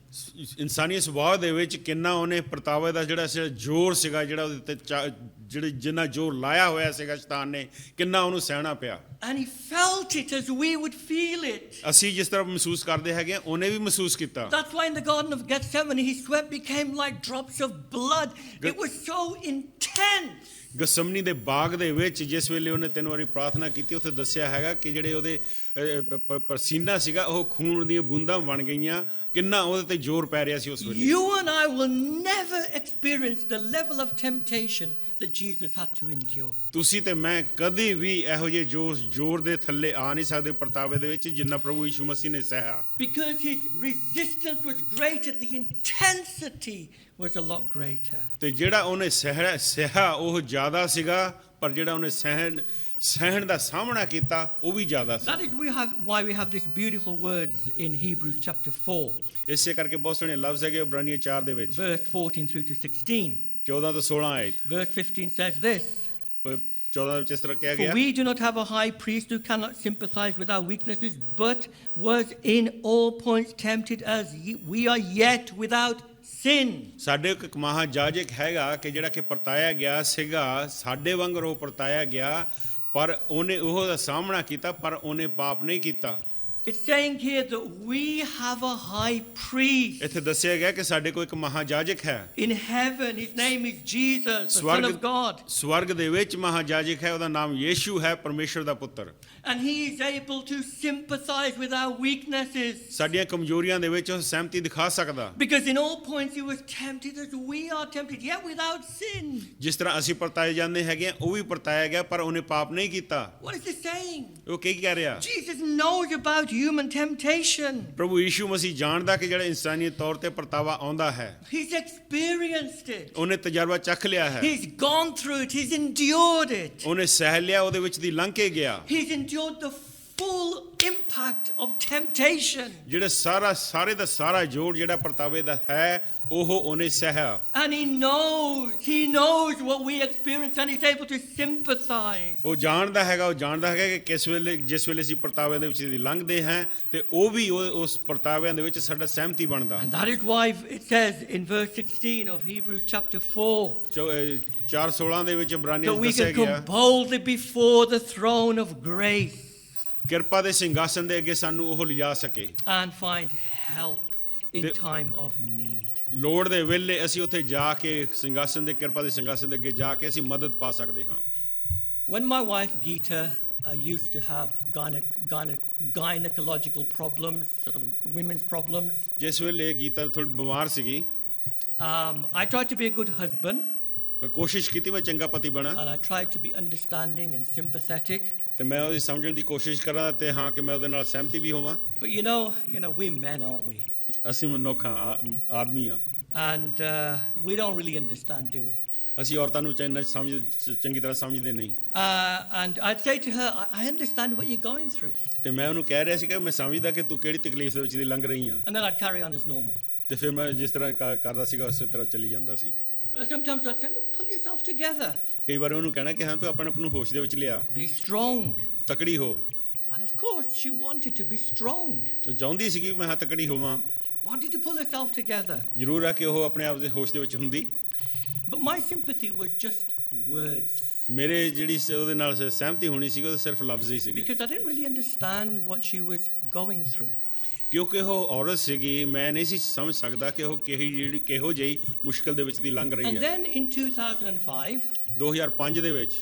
ਇਨਸਾਨੀ ਸੁਭਾਅ ਦੇ ਵਿੱਚ ਕਿੰਨਾ ਉਹਨੇ ਪਰਤਾਵੇ ਦਾ ਜਿਹੜਾ ਜ਼ੋਰ ਸੀਗਾ, ਜਿਹੜਾ ਉਹਦੇ ਤੇ ਜਿੰਨਾ ਜ਼ੋਰ ਲਾਇਆ ਹੋਇਆ ਸੀਗਾ ਸ਼ੈਤਾਨ ਨੇ, ਕਿੰਨਾ ਉਹਨੂੰ ਸਹਿਣਾ ਪਿਆ। And he felt it as we would feel it. ਅਸੀਂ ਜਿਸ ਤਰ੍ਹਾਂ ਮਹਿਸੂਸ ਕਰਦੇ ਹੈਗੇ ਉਹਨੇ ਵੀ ਮਹਿਸੂਸ ਕੀਤਾ। That's why in the Garden of Gethsemane, his sweat became like drops of blood. It was so intense. ਗਸਮਨੀ ਦੇ ਬਾਗ ਦੇ ਵਿੱਚ ਜਿਸ ਵੇਲੇ ਉਹਨੇ 3 ਵਾਰੀ ਪ੍ਰਾਰਥਨਾ ਕੀਤੀ, ਉੱਥੇ ਦੱਸਿਆ ਹੈਗਾ ਕਿ ਜਿਹੜੇ ਉਹਦੇ ਪਸੀਨਾ ਸੀਗਾ ਉਹ ਖੂਨ ਦੀਆਂ ਬੂੰਦਾਂ ਬਣ ਗਈਆਂ, ਕਿੰਨਾ ਉਹਦੇ ਤੇ ਜ਼ੋਰ ਪੈ ਰਿਹਾ ਸੀ ਉਸ ਵੇਲੇ। You and I will never experience the level of temptation that Jesus had to endure. ਤੁਸੀਂ ਤੇ ਮੈਂ ਕਦੇ ਵੀ ਇਹੋ ਜਿਹੇ ਜ਼ੋਰ ਦੇ ਥੱਲੇ ਆ ਨਹੀਂ ਸਕਦੇ ਪਰਤਾਵੇ ਦੇ ਵਿੱਚ ਜਿੰਨਾ ਪ੍ਰਭੂ ਯਿਸੂ ਮਸੀਹ ਨੇ ਸਹਿਆ। Because his resistance was greater, the intensity was a lot greater. ਤੇ ਜਿਹੜਾ ਉਹਨੇ ਸਹਿਆ ਉਹ ਜ਼ਿਆਦਾ ਸੀਗਾ, ਪਰ ਜਿਹੜਾ ਉਹਨੇ ਸਹਿਣ ਦਾ ਸਾਹਮਣਾ ਕੀਤਾ ਉਹ ਵੀ ਜ਼ਿਆਦਾ ਸੀ। That is why we have these beautiful words in Hebrews chapter 4, ਇਸੇ ਕਰਕੇ ਬਹੁਤ ਸੋਹਣੇ ਲਫ਼ਜ਼ ਹੈਗੇ ਇਬਰਾਨੀਆਂ 4 ਦੇ ਵਿੱਚ, verse 14 through to 16. 14 ਤੋਂ 16 ਆਇਤ। Verse 15 says this: 14 ਵਿੱਚ ਇਸ ਤਰ੍ਹਾਂ ਕਿਹਾ For ਗਿਆ, we do not have a high priest who cannot sympathize with our weaknesses, but was in all points tempted as we are, yet without sin. ਸਾਡੇ ਇੱਕ ਮਹਾਜਾਜਕ ਹੈਗਾ ਕਿ ਜਿਹੜਾ ਕਿ ਪਰਤਾਇਆ ਗਿਆ ਸੀਗਾ, ਸਾਡੇ ਵਾਂਗਰ ਉਹ ਪਰਤਾਇਆ ਗਿਆ, ਪਰ ਉਹਨੇ ਉਹਦਾ ਸਾਹਮਣਾ ਕੀਤਾ, ਪਰ ਉਹਨੇ ਪਾਪ ਨਹੀਂ ਕੀਤਾ। It's saying here that we have a high priest ਇੱਥੇ ਦੱਸਿਆ ਗਿਆ ਕਿ ਸਾਡੇ ਕੋਲ ਇੱਕ ਮਹਾਜਾਜਕ ਹੈ in heaven. His name is Jesus, the Son of God. ਸਵਰਗ ਦੇ ਵਿੱਚ ਮਹਾਜਾਜਕ ਹੈ, ਉਹਦਾ ਨਾਮ ਯੀਸ਼ੂ ਹੈ, ਪਰਮੇਸ਼ਰ ਦਾ ਪੁੱਤਰ। And he is able to sympathize with our weaknesses. ਸਾਡੀਆਂ ਕਮਜ਼ੋਰੀਆਂ ਦੇ ਵਿੱਚ ਉਹ ਸਹਿਮਤੀ ਦਿਖਾ ਸਕਦਾ। Because in all points he was tempted as we are tempted, yet without sin. ਜਿਸ ਤਰ੍ਹਾਂ ਅਸੀਂ ਪਰਤਾਏ ਜਾਂਦੇ ਹੈਗੇ ਆ, ਉਹ ਵੀ ਪਰਤਾਇਆ ਗਿਆ, ਪਰ ਉਹਨੇ ਪਾਪ ਨਹੀਂ ਕੀਤਾ। What is this saying? ਉਹ ਕੀ ਕਹਿ ਰਿਹਾ? Jesus knows about human temptation. ਪ੍ਰਭੂ ਯੀਸ਼ੂ ਮਸੀਹ ਜਾਣਦਾ ਕਿ ਜਿਹੜਾ ਇਨਸਾਨੀ ਤੌਰ ਤੇ ਪਰਤਾਵਾ ਆਉਂਦਾ ਹੈ, He's experienced it. ਉਹਨੇ ਤਜਰਬਾ ਚੱਖ ਲਿਆ ਹੈ, He's gone through it. He's endured it. ਉਹਨੇ ਸਹਿ ਲਿਆ, ਉਹਦੇ ਵਿੱਚ ਦੀ ਲੰਘ ਕੇ ਗਿਆ। He's endured the full impact of temptation. ਜਿਹੜਾ ਸਾਰੇ ਦਾ ਸਾਰਾ ਜੋੜ ਜਿਹੜਾ ਪਰਤਾਵੇ ਦਾ ਹੈ ਉਹ ਉਹਨੇ ਸਹਿਆ। And he knows what we experience, and he's able to sympathize. ਉਹ ਜਾਣਦਾ ਹੈਗਾ ਕਿ ਜਿਸ ਵੇਲੇ ਅਸੀਂ ਪਰਤਾਵਿਆਂ ਦੇ ਵਿੱਚ ਦੀ ਲੰਘਦੇ ਹਾਂ ਤੇ ਉਹ ਵੀ ਉਸ ਪਰਤਾਵਿਆਂ ਦੇ ਵਿੱਚ ਸਾਡਾ ਸਹਿਮਤੀ ਬਣਦਾ। And that is why it says in verse 16 of Hebrews chapter 4 4:16 ਦੇ ਵਿੱਚ ਇਬਰਾਨੀਆਂ that ਵਿੱਚ we ਦੱਸਿਆ can ਗਿਆ, come boldly before the throne of grace ਕਿਰਪਾ ਦੇ ਸਿੰਘਾਸਨ ਦੇ ਅੱਗੇ ਸਾਨੂੰ ਉਹ ਲਿਜਾ ਸਕੇ and find help in time of need. ਲੋੜ ਦੇ ਵੇਲੇ ਅਸੀਂ ਉੱਥੇ ਜਾ ਕੇ ਸਿੰਘਾਸਨ ਦੇ ਕਿਰਪਾ ਦੇ ਸਿੰਘਾਸਨ ਦੇ ਅੱਗੇ ਜਾ ਕੇ ਅਸੀਂ ਮਦਦ ਪਾ ਸਕਦੇ ਹਾਂ। When my wife Geeta used to have gynecological problems, sort of women's problems, ਜਿਸ ਵੇਲੇ ਗੀਤਾ ਥੋੜੀ ਬਿਮਾਰ ਸੀਗੀ, I tried to be a good husband, ਮੈਂ ਕੋਸ਼ਿਸ਼ ਕੀਤੀ ਮੈਂ ਚੰਗਾ ਪਤੀ ਬਣਾ, and I tried to be understanding and sympathetic. ਤੇ ਮੈਂ ਉਹਦੀ ਸਮਝਣ ਦੀ ਕੋਸ਼ਿਸ਼ ਕਰਾਂ ਤੇ ਹਾਂ ਕਿ ਮੈਂ ਉਹਦੇ ਨਾਲ ਸਹਿਮਤੀ ਵੀ ਹੋਵਾਂ। But you know, we men, aren't we? ਅਸੀਂ ਮਨੁੱਖ ਹਾਂ, ਆਦਮੀ ਹਾਂ, And we don't really understand, do we? ਅਸੀਂ ਔਰਤਾਂ ਨੂੰ ਚੰਗੀ ਤਰ੍ਹਾਂ ਸਮਝਦੇ ਨਹੀਂ। And I'd say to her, I understand what you're going through. ਤੇ ਮੈਂ ਉਹਨੂੰ ਕਹਿ ਰਿਹਾ ਸੀ ਕਿ ਮੈਂ ਸਮਝਦਾ ਕਿ ਤੂੰ ਕਿਹੜੀ ਤਕਲੀਫ ਦੇ ਵਿੱਚ ਦੀ ਲੰਘ ਰਹੀ ਆ। And then I'd carry on as normal. ਤੇ ਫਿਰ ਮੈਂ ਜਿਸ ਤਰ੍ਹਾਂ ਕਰਦਾ ਸੀਗਾ ਉਸੇ ਤਰ੍ਹਾਂ ਚੱਲੀ ਜਾਂਦਾ ਸੀ। Sometimes I'd say, look, pull yourself together. ਕਈ ਵਾਰ ਉਹਨੂੰ ਕਹਿਣਾ ਕਿ ਹਾਂ ਤੂੰ ਆਪਣੇ ਆਪ ਨੂੰ ਹੋਸ਼ ਦੇ ਵਿੱਚ ਲਿਆ, Be strong. ਤਕੜੀ ਹੋ। And of course, she wanted to be strong. ਉਹ ਚਾਹੁੰਦੀ ਸੀਗੀ ਮੈਂ ਹਾਂ ਤਕੜੀ ਹੋਵਾਂ, She wanted to pull herself together. ਜ਼ਰੂਰ ਆ ਕਿ ਉਹ ਆਪਣੇ ਆਪ ਦੇ ਹੋਸ਼ ਦੇ ਵਿੱਚ ਹੁੰਦੀ। But my sympathy was just words. ਮੇਰੇ ਜਿਹੜੀ ਉਹਦੇ ਨਾਲ ਸਹਿਮਤੀ ਹੋਣੀ ਸੀ ਉਹ ਸਿਰਫ ਲਫ਼ਜ਼ ਹੀ ਸੀਗੇ, Because I didn't really understand what she was going through. ਕਿਉਂਕਿ ਉਹ ਔਰਤ ਸੀਗੀ, ਮੈਂ ਨਹੀਂ ਸੀ ਸਮਝ ਸਕਦਾ ਕਿ ਉਹ ਕਿਹੋ ਜਿਹੀ ਮੁਸ਼ਕਲ ਦੇ ਵਿੱਚ ਦੀ ਲੰਘ ਰਹੀ And ਹੈ। then in 2005, 2005 ਦੇ ਵਿੱਚ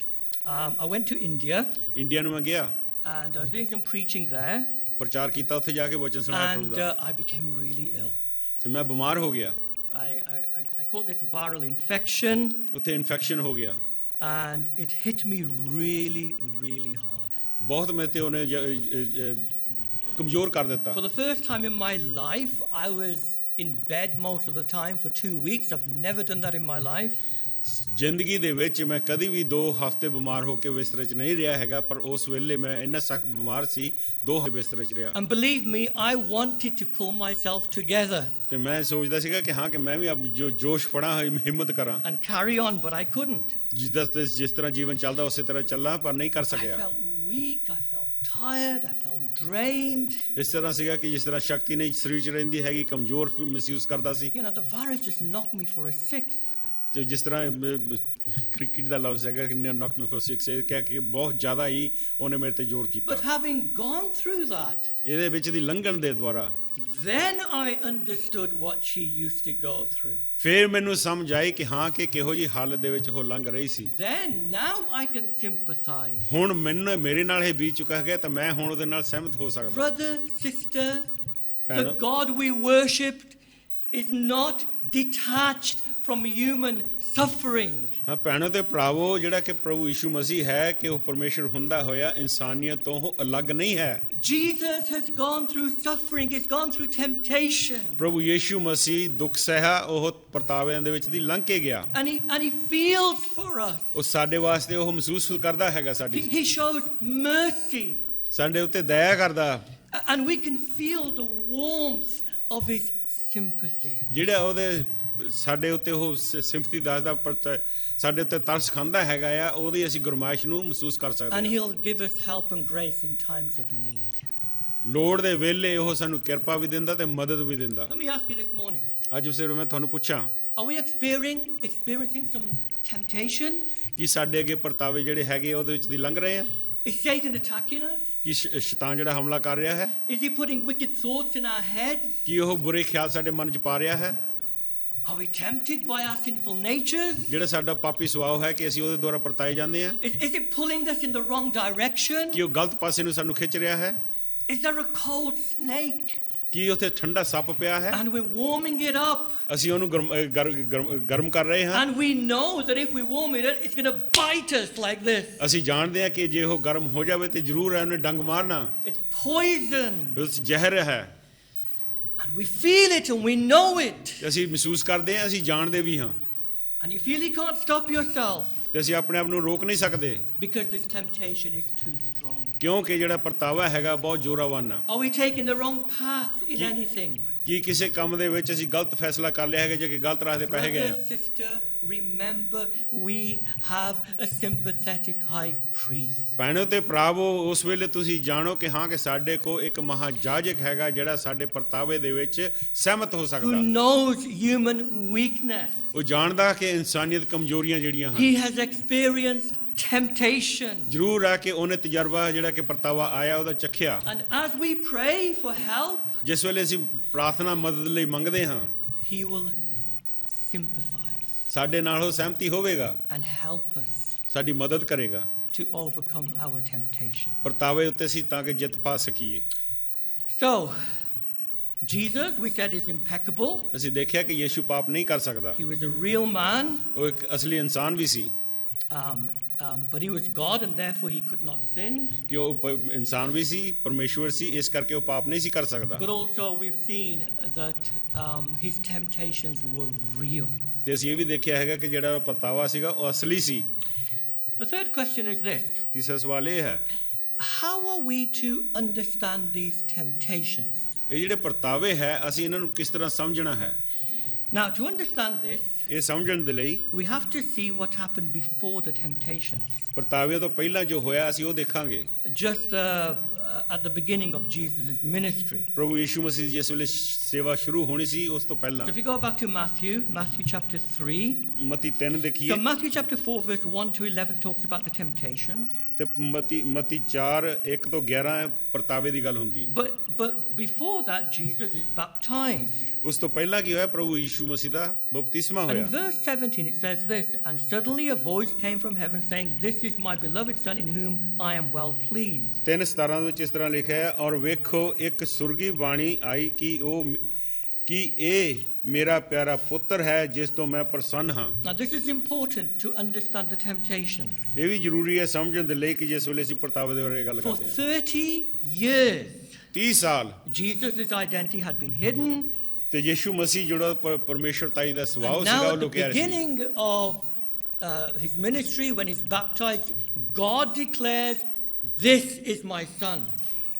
I went to India India ਨੂੰ ਮੈਂ ਗਿਆ, and I was doing some preaching there, ਪ੍ਰਚਾਰ ਕੀਤਾ, ਉੱਥੇ ਜਾ ਕੇ ਵਚਨ ਸੁਣਾਇਆ ਪ੍ਰਭੂ and the, I became really ill. ਤੇ ਮੈਂ ਬਿਮਾਰ ਹੋ ਗਿਆ। I caught this viral infection, ਉੱਥੇ ਇਨਫੈਕਸ਼ਨ ਹੋ ਗਿਆ, and it hit me really, really hard. ਬਹੁਤ ਮੇਰੇ ਤੇ ਉਹਨੇ ਕਮਜ਼ੋਰ ਕਰ ਦਿੱਤਾ। For the first time in my life, I was in bed most of the time for 2 weeks. I've never done that in my life. ਜ਼ਿੰਦਗੀ ਦੇ ਵਿੱਚ ਮੈਂ ਕਦੀ ਵੀ 2 ਹਫ਼ਤੇ ਬਿਮਾਰ ਹੋ ਕੇ ਬਿਸਤਰੇ 'ਚ ਨਹੀਂ ਰਿਹਾ ਹੈਗਾ, ਪਰ ਉਸ ਵੇਲੇ ਮੈਂ ਇੰਨਾ ਸਖਤ ਬਿਮਾਰ ਸੀ, 2 ਹਫ਼ਤੇ ਬਿਸਤਰੇ 'ਚ ਰਿਹਾ। And believe me, I wanted to pull myself together ਤੇ ਮੈਂ ਸੋਚਦਾ ਸੀਗਾ ਕਿ ਹਾਂ ਕਿ ਮੈਂ ਵੀ ਅਬ ਜੋ ਜੋਸ਼ ਫੜਾਂ, ਹਿੰਮਤ ਕਰਾਂ, and carry on, but I couldn't. ਜਿਸ ਤਰ੍ਹਾਂ ਜੀਵਨ ਚੱਲਦਾ ਉਸੇ ਤਰ੍ਹਾਂ ਚੱਲਾਂ, ਪਰ ਨਹੀਂ ਕਰ I ਸਕਿਆ। felt weak, I felt tired, I felt drained. ਇਸ ਤਰ੍ਹਾਂ ਸੀਗਾ ਕਿ ਜਿਸ ਤਰ੍ਹਾਂ ਸ਼ਕਤੀ ਨਹੀਂ ਸਰੀਰ 'ਚ ਰਹਿੰਦੀ ਹੈਗੀ, ਕਮਜ਼ੋਰ ਮਹਿਸੂਸ ਕਰਦਾ ਸੀ। You know, the virus just knocked me for a six. ਤੇ ਜਿਸ ਤਰ੍ਹਾਂ ਕ੍ਰਿਕਟ ਦਾ ਲਫ਼ਜ਼ ਹੈਗਾ ਕਿ ਨੌਕ ਮੀ ਫॉर 6, ਇਹ ਕਹਿ ਕੇ ਬਹੁਤ ਜ਼ਿਆਦਾ ਹੀ ਉਹਨੇ ਮੇਰੇ ਤੇ ਜ਼ੋਰ ਕੀਤਾ। But having gone through that, ਇਹਦੇ ਵਿੱਚ ਦੀ ਲੰਘਣ ਦੇ ਦੁਆਰਾ then I understood what she used to go through. ਫਿਰ ਮੈਨੂੰ ਸਮਝ ਆਈ ਕਿ ਹਾਂ ਕਿ ਕਿਹੋ ਜਿਹੀ ਹਾਲਤ ਦੇ ਵਿੱਚ ਉਹ ਲੰਘ ਰਹੀ ਸੀ। Then now I can sympathize. ਹੁਣ ਮੈਨੂੰ ਮੇਰੇ ਨਾਲ ਇਹ ਬੀਤ ਚੁੱਕਾ ਹੈ ਤਾਂ ਮੈਂ ਹੁਣ ਉਹਦੇ ਨਾਲ ਸਹਿਮਤ ਹੋ ਸਕਦਾ। Brother, sister, the Pano- God we worshipped is not detached from human suffering. ਹਾਂ ਭੈਣੋ ਤੇ ਭਰਾਵੋ, ਜਿਹੜਾ ਕਿ ਪ੍ਰਭੂ ਯਿਸੂ ਮਸੀਹ ਹੈ ਕਿ ਉਹ ਪਰਮੇਸ਼ਰ ਹੁੰਦਾ ਹੋਇਆ ਇਨਸਾਨੀਅਤ ਤੋਂ ਉਹ ਅਲੱਗ ਨਹੀਂ ਹੈ। Jesus has gone through suffering, he's gone through temptation. ਪ੍ਰਭੂ ਯਿਸੂ ਮਸੀਹ ਦੁੱਖ ਸਹਿਆ, ਉਹ ਪਰਤਾਵਿਆਂ ਦੇ ਵਿੱਚ ਦੀ ਲੰਘ ਕੇ ਗਿਆ। And he feels for us. ਉਹ ਸਾਡੇ ਵਾਸਤੇ ਉਹ ਮਹਿਸੂਸ ਕਰਦਾ ਹੈਗਾ, He shows mercy. ਸਾਡੇ ਉੱਤੇ ਦਇਆ ਕਰਦਾ। And we can feel the warmth of his sympathy. ਜਿਹੜਾ ਉਹਦੇ ਸਾਡੇ ਉੱਤੇ ਉਹ ਸਿੰਪਥੀ ਦੱਸਦਾ, ਪਰ ਸਾਡੇ ਉੱਤੇ ਤਰਸ ਖਾਂਦਾ ਹੈਗਾ ਆ, ਉਹਦੀ ਅਸੀਂ ਗੁਰਮਾਇਸ਼ ਨੂੰ ਮਹਿਸੂਸ ਕਰ And ਸਕਦੇ ਹਾਂ। he'll give us help and grace in times of need. ਲੋੜ ਦੇ ਵੇਲੇ ਉਹ ਸਾਨੂੰ ਕਿਰਪਾ ਵੀ ਦਿੰਦਾ ਤੇ ਮਦਦ ਵੀ ਦਿੰਦਾ। Let me ask you this morning, ਅੱਜ ਫਿਰ ਮੈਂ ਤੁਹਾਨੂੰ ਪੁੱਛਾਂ, are we experiencing some temptation? ਕੀ ਸਾਡੇ ਅੱਗੇ ਪਰਤਾਵੇ ਜਿਹੜੇ ਹੈਗੇ ਉਹਦੇ ਵਿੱਚ ਦੀ ਲੰਘ ਰਹੇ ਆ? Is Satan attacking us? ਕੀ ਸ਼ੈਤਾਨ ਜਿਹੜਾ ਹਮਲਾ ਕਰ ਰਿਹਾ ਹੈ? Is he putting wicked thoughts in our heads? ਕੀ ਉਹ ਬੁਰੇ ਖਿਆਲ ਸਾਡੇ ਮਨ 'ਚ ਪਾ ਰਿਹਾ ਹੈ? Are we tempted by our sinful natures? ਜਿਹੜਾ ਸਾਡਾ ਪਾਪੀ ਸੁਭਾਅ ਹੈ ਕਿ ਅਸੀਂ ਉਹਦੇ ਦੁਆਰਾ ਪਰਤਾਏ ਜਾਂਦੇ ਆ? Is it pulling us in the wrong direction? ਕੀ ਉਹ ਗਲਤ ਪਾਸੇ ਨੂੰ ਸਾਨੂੰ ਖਿੱਚ ਰਿਹਾ ਹੈ? Is there a cold snake ਕੀ ਉੱਥੇ ਠੰਡਾ ਸੱਪ ਪਿਆ ਹੈ? and we're warming it up? ਅਸੀਂ ਉਹਨੂੰ ਗਰਮ ਕਰ ਰਹੇ ਹਾਂ। And we know that if we warm it up, it's going to bite us like this. ਅਸੀਂ ਜਾਣਦੇ ਹਾਂ ਕਿ ਜੇ ਉਹ ਗਰਮ ਹੋ ਜਾਵੇ ਤੇ ਜ਼ਰੂਰ ਉਹਨੇ ਡੰਗ ਮਾਰਨਾ। It's poison. ਉਸ 'ਚ ਜ਼ਹਿਰ ਹੈ। And we feel it and we know it. ਤੇ ਅਸੀਂ ਮਹਿਸੂਸ ਕਰਦੇ ਹਾਂ, ਅਸੀਂ ਜਾਣਦੇ ਵੀ ਹਾਂ, And you feel you can't stop yourself ਤੇ ਅਸੀਂ ਆਪਣੇ ਆਪ ਨੂੰ ਰੋਕ ਨਹੀਂ ਸਕਦੇ because this temptation is too strong. ਕਿਉਂਕਿ ਜਿਹੜਾ ਪਰਤਾਵਾ ਹੈਗਾ ਬਹੁਤ ਜ਼ੋਰਾਵਾਨ ਆ। Are we taking the wrong path in anything? ਕੀ ਕਿਸੇ ਕੰਮ ਦੇ ਵਿੱਚ ਅਸੀਂ ਗਲਤ ਫੈਸਲਾ ਕਰ ਲਿਆ ਹੈਗਾ ਜਾਂ ਕਿ ਗਲਤ ਰਾਹ ਤੇ ਪੈ ਗਏ Brother, sister, remember we have a sympathetic high priest. ਭੈਣੋ ਤੇ ਭਰਾਵੋ, ਉਸ ਵੇਲੇ ਤੁਸੀਂ ਜਾਣੋ ਕਿ ਹਾਂ ਕਿ ਸਾਡੇ ਕੋਲ ਇੱਕ ਮਹਾਜਾਜਕ ਹੈਗਾ ਜਿਹੜਾ ਸਾਡੇ ਪਰਤਾਵੇ ਦੇ ਵਿੱਚ ਸਹਿਮਤ ਹੋ Who ਸਕਦਾ। knows human weakness. ਉਹ ਜਾਣਦਾ ਕਿ ਇਨਸਾਨੀਅਤ ਕਮਜ਼ੋਰੀਆਂ ਜਿਹੜੀਆਂ ਹਨ। He has experienced temptation. ਜ਼ਰੂਰ ਆ ਕਿ ਉਹਨੇ ਤਜਰਬਾ ਜਿਹੜਾ ਕਿ ਪਰਤਾਵਾ ਆਇਆ ਉਹਦਾ ਚੱਖਿਆ। And as we pray for help, ਜਿਸ ਵੇਲੇ ਅਸੀਂ ਪ੍ਰਾਰਥਨਾ ਮਦਦ ਲਈ ਮੰਗਦੇ ਹਾਂ, he will sympathize ਸਾਡੇ ਨਾਲ ਉਹ ਸਹਿਮਤੀ ਹੋਵੇਗਾ, and help us ਸਾਡੀ ਮਦਦ ਕਰੇਗਾ to overcome our temptation. ਪਰਤਾਵੇ ਉੱਤੇ ਅਸੀਂ ਤਾਂ ਕਿ ਜਿੱਤ ਪਾ ਸਕੀਏ। So, Jesus, we said, is impeccable. ਅਸੀਂ ਦੇਖਿਆ ਕਿ ਯੀਸ਼ੂ ਪਾਪ ਨਹੀਂ ਕਰ ਸਕਦਾ। He was a real man. ਉਹ ਇੱਕ ਅਸਲੀ ਇਨਸਾਨ ਵੀ ਸੀ। but he was God and therefore he could not sin. ਕਿ ਉਹ ਇਨਸਾਨ ਵੀ ਸੀ ਪਰਮੇਸ਼ਵਰ ਸੀ ਇਸ ਕਰਕੇ ਉਹ ਪਾਪ ਨਹੀਂ ਸੀ ਕਰ ਸਕਦਾ But also we've seen that his temptations were real. ਤੇ ਅਸੀਂ ਇਹ ਵੀ ਦੇਖਿਆ ਹੈਗਾ ਕਿ ਜਿਹੜਾ ਪਰਤਾਵਾ ਸੀਗਾ ਉਹ ਅਸਲੀ ਸੀ The third question is this. ਤੀਸਰਾ ਸਵਾਲ ਇਹ ਹੈ How are we to understand these temptations? ਇਹ ਜਿਹੜੇ ਪਰਤਾਵੇ ਹੈ ਅਸੀਂ ਇਹਨਾਂ ਨੂੰ ਕਿਸ ਤਰ੍ਹਾਂ ਸਮਝਣਾ ਹੈ Now, to understand this, ਇਹ ਸਮਝਣ ਦੇ ਲਈ we have to see what happened before the temptations. ਪਰਤਾਵਿਆਂ ਤੋਂ ਪਹਿਲਾਂ ਜੋ ਹੋਇਆ ਅਸੀਂ ਉਹ ਦੇਖਾਂਗੇ Just at the beginning of Jesus' ministry. ਪ੍ਰਭੂ ਯੀਸ਼ੂ ਮਸੀਹ ਜਿਸ ਵੇਲੇ ਸੇਵਾ ਸ਼ੁਰੂ ਹੋਣੀ ਸੀ ਉਸ ਤੋਂ ਪਹਿਲਾਂ So if you go back to Matthew chapter 3. ਮਤੀ 3 ਦੇਖੀਏ So Matthew chapter 4 verse 1 to 11 talks about the temptations. ਤੇ ਮਤੀ 4 1 ਤੋਂ 11 ਪਰਤਾਵੇ ਦੀ ਗੱਲ ਹੁੰਦੀ But before that Jesus is baptized. ਉਸ ਤੋਂ ਪਹਿਲਾਂ ਕੀ ਹੋਇਆ ਪ੍ਰਭੂ ਯੀਸ਼ੂ ਮਸੀਹ ਦਾ ਬਪਤਿਸਮਾ And ਹੋਇਆ in verse 17 it says this, and suddenly a voice came from heaven saying, this is my beloved son in whom I am well pleased. 3:17 ਵਿੱਚ ਇਸ ਤਰ੍ਹਾਂ ਲਿਖਿਆ ਹੈ ਔਰ ਵੇਖੋ ਇੱਕ ਸੁਰਗੀ ਬਾਣੀ ਆਈ ਕਿ ਇਹ ਮੇਰਾ ਪਿਆਰਾ ਪੁੱਤਰ ਹੈ ਜਿਸ ਤੋਂ ਮੈਂ ਪ੍ਰਸੰਨ ਹਾਂ Now this is important to understand the temptations. ਇਹ ਵੀ ਜ਼ਰੂਰੀ ਹੈ ਸਮਝਣ ਦੇ ਲਈ ਕਿ ਜਿਸ ਵੇਲੇ ਅਸੀਂ ਪਰਤਾਵੇ ਦੇ ਬਾਰੇ ਗੱਲ For ਕਰਦੇ ਹਾਂ 30 years 30 ਸਾਲ Jesus' identity had been hidden. ਤੇ ਯੀਸ਼ੂ ਮਸੀਹ ਜਿਹੜਾ ਪਰਮੇਸ਼ਰਤਾਈ ਦਾ ਸੁਭਾਅ And ਸੀਗਾ now ਉਹ at the ਲੁਕਿਆ ਰਿਹਾ ਸੀ beginning of his ministry, when he's baptized, God declares, this is my son.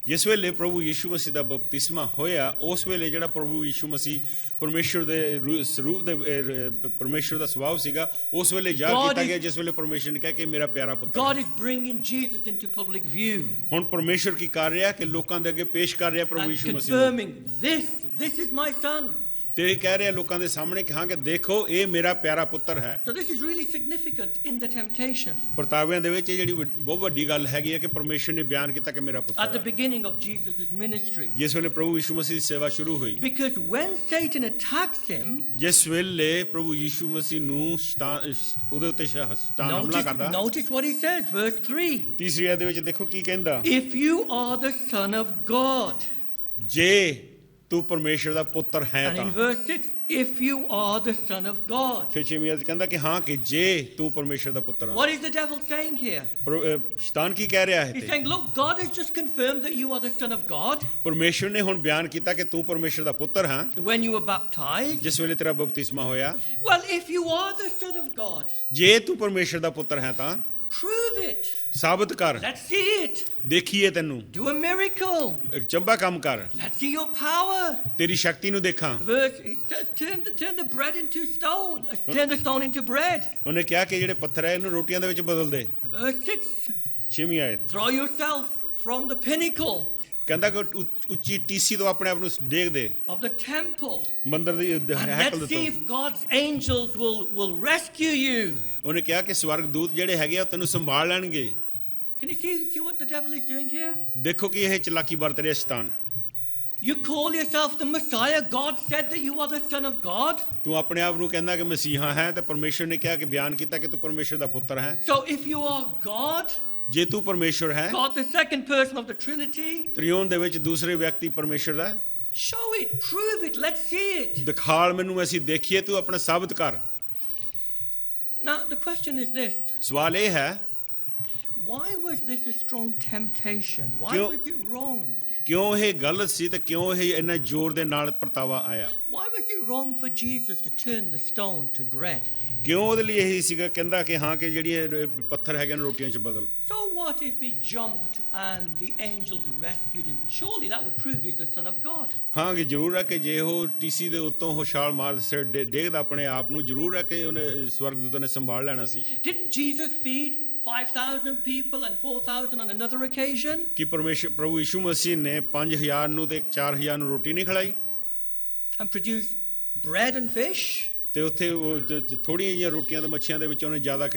ਜਿਸ ਵੇਲੇ ਪ੍ਰਭੂ ਯੀਸ਼ੂ ਮਸੀਹ ਦਾ ਬਪਤਿਸਮਾ ਹੋਇਆ ਉਸ ਵੇਲੇ ਜਿਹੜਾ ਪ੍ਰਭੂ ਯੀਸ਼ੂ ਮਸੀਹ ਪਰਮੇਸ਼ਰ ਦੇ ਸਰੂਪ ਦੇ ਪਰਮੇਸ਼ਰ ਦਾ ਸੁਭਾਅ ਸੀਗਾ ਉਸ ਵੇਲੇ ਜ਼ਾਹਰ ਕੀਤਾ ਗਿਆ ਜਿਸ ਵੇਲੇ ਪਰਮੇਸ਼ਰ ਨੇ ਕਿਹਾ ਕਿ ਮੇਰਾ ਪਿਆਰਾ ਪੁੱਤਰ God is bringing Jesus into public view. ਹੁਣ ਪਰਮੇਸ਼ਰ ਕੀ ਕਰ ਰਿਹਾ ਕਿ ਲੋਕਾਂ ਦੇ ਅੱਗੇ ਪੇਸ਼ ਕਰ ਰਿਹਾ ਪ੍ਰਭੂ And ਯੀਸ਼ੂ ਮਸੀਹ ਨੂੰ confirming, this is my son. ਤੇ ਇਹ ਕਹਿ ਰਿਹਾ ਲੋਕਾਂ ਦੇ ਸਾਹਮਣੇ ਕਿ ਹਾਂ ਕਿ ਦੇਖੋ ਇਹ ਮੇਰਾ ਪਿਆਰਾ ਪੁੱਤਰ ਹੈ So this is really significant in the temptations. ਪਰਤਾਵਿਆਂ ਦੇ ਵਿੱਚ ਇਹ ਜਿਹੜੀ ਬਹੁਤ ਵੱਡੀ ਗੱਲ ਹੈਗੀ ਹੈ ਕਿ ਪਰਮੇਸ਼ਰ ਨੇ ਬਿਆਨ ਕੀਤਾ ਕਿ ਮੇਰਾ At ਪੁੱਤਰ the ਹੈ beginning of Jesus' ministry. ਜਿਸ ਵੇਲੇ ਪ੍ਰਭੂ ਯੀਸ਼ੂ ਮਸੀਹ ਦੀ ਸੇਵਾ ਸ਼ੁਰੂ ਹੋਈ Because when Satan attacks him, ਜਿਸ ਵੇਲੇ ਪ੍ਰਭੂ ਯੀਸ਼ੂ ਮਸੀਹ ਨੂੰ ਉਹਦੇ ਉੱਤੇ ਸ਼ੈਤਾਨ ਹਮਲਾ ਕਰਦਾ notice what he says, verse 3. ਤੀਸਰੀ ਆਇਤ ਦੇ ਵਿੱਚ ਦੇਖੋ ਕੀ ਕਹਿੰਦਾ If you are the son of God. ਜੇ ਤੂੰ ਪਰਮੇਸ਼ਰ ਦਾ ਪੁੱਤਰ ਹੈ And ਤਾਂ in verse 6, if you are the son of God. ਫਿਰ ਛੇਵੀਂ ਆਇਤ ਕਹਿੰਦਾ ਕਿ ਹਾਂ ਕਿ ਜੇ ਤੂੰ ਪਰਮੇਸ਼ਰ ਦਾ ਪੁੱਤਰ ਹੈ What is the devil saying here? ਸ਼ੈਤਾਨ ਕੀ ਕਹਿ ਰਿਹਾ ਹੈ He's ਤੇ saying, look, God has just confirmed that you are the son of God ਪਰਮੇਸ਼ਰ ਨੇ ਹੁਣ ਬਿਆਨ ਕੀਤਾ ਕਿ ਤੂੰ ਪਰਮੇਸ਼ਰ ਦਾ ਪੁੱਤਰ ਹੈ when you were baptized. ਜਿਸ ਵੇਲੇ ਤੇਰਾ ਬਪਤਿਸਮਾ ਹੋਇਆ Well, if you are the son of God, ਜੇ ਤੂੰ ਪਰਮੇਸ਼ਰ ਦਾ ਪੁੱਤਰ ਹੈ ਤਾਂ prove it. ਸਾਬਤ ਕਰ Let's see it. ਦੇਖੀਏ ਤੈਨੂੰ Do a miracle. ਇੱਕ ਚੰਬਾ ਕੰਮ ਕਰ Let's see your power. ਤੇਰੀ ਸ਼ਕਤੀ ਨੂੰ ਦੇਖਾਂ Verse, it says, turn the bread into stone. Turn the stone into bread. ਉਹਨੇ ਕਿਹਾ ਕਿ ਜਿਹੜੇ ਪੱਥਰ ਹੈ ਇਹਨੂੰ ਰੋਟੀਆਂ ਦੇ ਵਿੱਚ ਬਦਲ ਦੇ Verse 6, ਛੇਵੀਂ ਆਇਤ throw yourself from the pinnacle ਕਹਿੰਦਾ ਕਿ ਉੱਚੀ ਟੀਸੀ ਤੋਂ ਆਪਣੇ ਆਪ ਨੂੰ ਡੇਗ ਦੇ of the temple. ਮੰਦਰ ਦੀ And ਹੈਕਲ let's ਦੇ see ਤੋਂ if God's angels will rescue you. ਉਹਨੇ ਕਿਹਾ ਕਿ ਸਵਰਗ ਦੂਤ ਜਿਹੜੇ ਹੈਗੇ ਆ ਉਹ ਤੈਨੂੰ ਸੰਭਾਲ ਲੈਣਗੇ Can you see what the devil is doing here? ਦੇਖੋ ਕਿ ਇਹ ਚਲਾਕੀ ਵਰਤ ਰਿਹਾ ਸ਼ੈਤਾਨ You call yourself the Messiah. God said that you are the son of God. ਤੂੰ ਆਪਣੇ ਆਪ ਨੂੰ ਕਹਿੰਦਾ ਕਿ ਮਸੀਹਾ ਹੈ ਤੇ ਪਰਮੇਸ਼ਰ ਨੇ ਕਿਹਾ ਕਿ ਬਿਆਨ ਕੀਤਾ ਕਿ ਤੂੰ ਪਰਮੇਸ਼ਰ ਦਾ ਪੁੱਤਰ ਹੈ So if you are God, ਜੇ ਤੂੰ ਪਰਮੇਸ਼ਰ ਹੈ God the second person of the Trinity, ਤ੍ਰਿਉਣ ਦੇ ਵਿੱਚ ਦੂਸਰੇ ਵਿਅਕਤੀ ਪਰਮੇਸ਼ਰ ਦਾ show it, prove it, let's see it. ਦਿਖਾਲ ਮੈਨੂੰ ਅਸੀਂ ਦੇਖੀਏ ਤੂੰ ਆਪਣਾ ਸਾਬਤ ਕਰ Now the question is this. ਸਵਾਲ ਇਹ ਹੈ Why was this a strong temptation? Why ਕਿਉਂ- was it wrong? ਕਿਉਂ ਇਹ ਗਲਤ ਸੀ ਤੇ ਕਿਉਂ ਇਹ ਇੰਨਾ ਜ਼ੋਰ ਦੇ ਨਾਲ ਪਰਤਾਵਾ ਆਇਆ Why was it wrong for Jesus to turn the stone to bread? ਕਿਉਂ ਉਹਦੇ ਲਈ ਇਹੀ ਸੀਗਾ ਕਹਿੰਦਾ ਕਿ ਹਾਂ ਕਿ ਜਿਹੜੀ ਇਹ ਪੱਥਰ ਹੈਗੇ ਨੇ ਰੋਟੀਆਂ 'ਚ ਬਦਲ So what if he jumped and the angels rescued him? Surely that would prove he's the son of God. ਹਾਂ ਕਿ ਜ਼ਰੂਰ ਹੈ ਕਿ ਜੇ ਉਹ ਟੀਸੀ ਦੇ ਉੱਤੋਂ ਉਹ ਛਾਲ ਮਾਰ ਸਿਰ ਡੇਗਦਾ ਆਪਣੇ ਆਪ ਨੂੰ ਜ਼ਰੂਰ ਹੈ ਕਿ ਉਹਨੇ ਸਵਰਗਦੂਤਾਂ ਨੇ ਸੰਭਾਲ ਲੈਣਾ ਸੀ Didn't Jesus feed 5,000 people and 4,000 on another occasion? ਕਿ ਪ੍ਰਭੂ ਯਿਸੂ ਮਸੀਹ ਨੇ 5000 ਨੂੰ ਤੇ 4000 ਨੂੰ ਰੋਟੀ ਨਹੀਂ ਖਿਲਾਈ And produced bread and fish? ਤੇ ਉੱਥੇ ਥੋੜੀਆਂ ਜਿਹੀਆਂ ਰੋਟੀਆਂ ਤੇ ਮੱਛੀਆਂ ਦੇ ਵਿੱਚ ਉਹਨੇ ਜ਼ਿਆਦਾ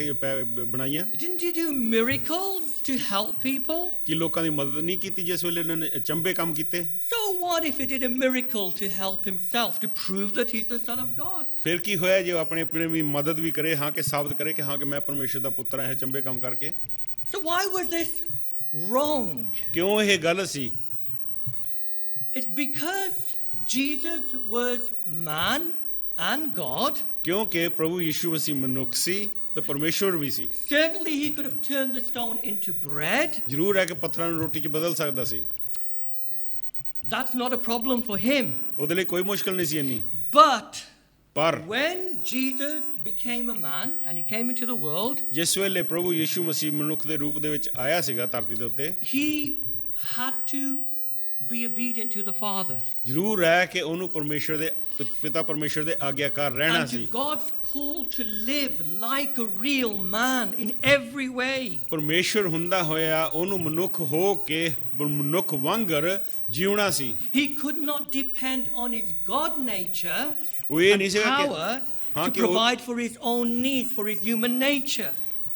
ਬਣਾਈਆਂ Didn't he do miracles to help people? ਕਿ ਲੋਕਾਂ ਦੀ ਮਦਦ ਨਹੀਂ ਕੀਤੀ ਜਿਸ ਵੇਲੇ ਉਹਨਾਂ ਨੇ ਅਚੰਭੇ ਕੰਮ ਕੀਤੇ So what if he did a miracle to help himself, to prove that he's the son of God? ਫਿਰ ਕੀ ਹੋਇਆ ਜੇ ਉਹ ਆਪਣੇ ਵੀ ਮਦਦ ਵੀ ਕਰੇ ਹਾਂ ਕਿ ਸਾਬਤ ਕਰੇ ਕਿ ਹਾਂ ਕਿ ਮੈਂ ਪਰਮੇਸ਼ਰ ਦਾ ਪੁੱਤਰ ਹਾਂ ਅਚੰਭੇ ਕੰਮ ਕਰਕੇ So why was this wrong? ਕਿਉਂ ਇਹ ਗਲਤ ਸੀ It's because Jesus was man and God, ਕਿਉਂਕਿ ਪ੍ਰਭੂ ਯਿਸੂ ਮਸੀਹ ਮਨੁੱਖ ਸੀ ਤੇ ਪਰਮੇਸ਼ਵਰ ਵੀ ਸੀ। Certainly, he could have turned the stone into bread. ਜ਼ਰੂਰ ਹੈ ਕਿ ਪੱਥਰਾਂ ਨੂੰ ਰੋਟੀ 'ਚ ਬਦਲ ਸਕਦਾ ਸੀ, That's not a problem for him. ਉਹਦੇ ਲਈ ਕੋਈ ਮੁਸ਼ਕਲ ਨਹੀਂ ਸੀ ਇੰਨੀ। But ਪਰ when Jesus became a man and he came into the world, ਜਿਸ ਵੇਲੇ ਪ੍ਰਭੂ ਯੀਸ਼ੂ ਮਸੀਹ ਮਨੁੱਖ ਦੇ ਰੂਪ ਦੇ ਵਿੱਚ ਆਇਆ ਸੀਗਾ ਧਰਤੀ ਦੇ ਉੱਤੇ, he had to be obedient to the Father. ਜ਼ਰੂਰ ਹੈ ਕਿ ਉਹਨੂੰ ਪਰਮੇਸ਼ਵਰ ਦੇ ਪਿਤਾ ਪਰਮੇਸ਼ਵਰ ਦੇ ਆਗਿਆਕਾਰ ਰਹਿਣਾ And to C. God's call to live like a real man in every way. ਪਰਮੇਸ਼ਵਰ ਹੁੰਦਾ ਹੋਇਆ ਉਹਨੂੰ ਮਨੁੱਖ ਹੋ ਕੇ ਮਨੁੱਖ ਵਾਂਗਰ ਜਿਉਣਾ ਸੀ। He could not depend on his God nature ਉਹ ਇਹ and ਨਹੀਂ ਸੀਗਾ ਕਿ power ਹਾਂ to ਕਿ ਉਹ provide for his own needs, for his human nature.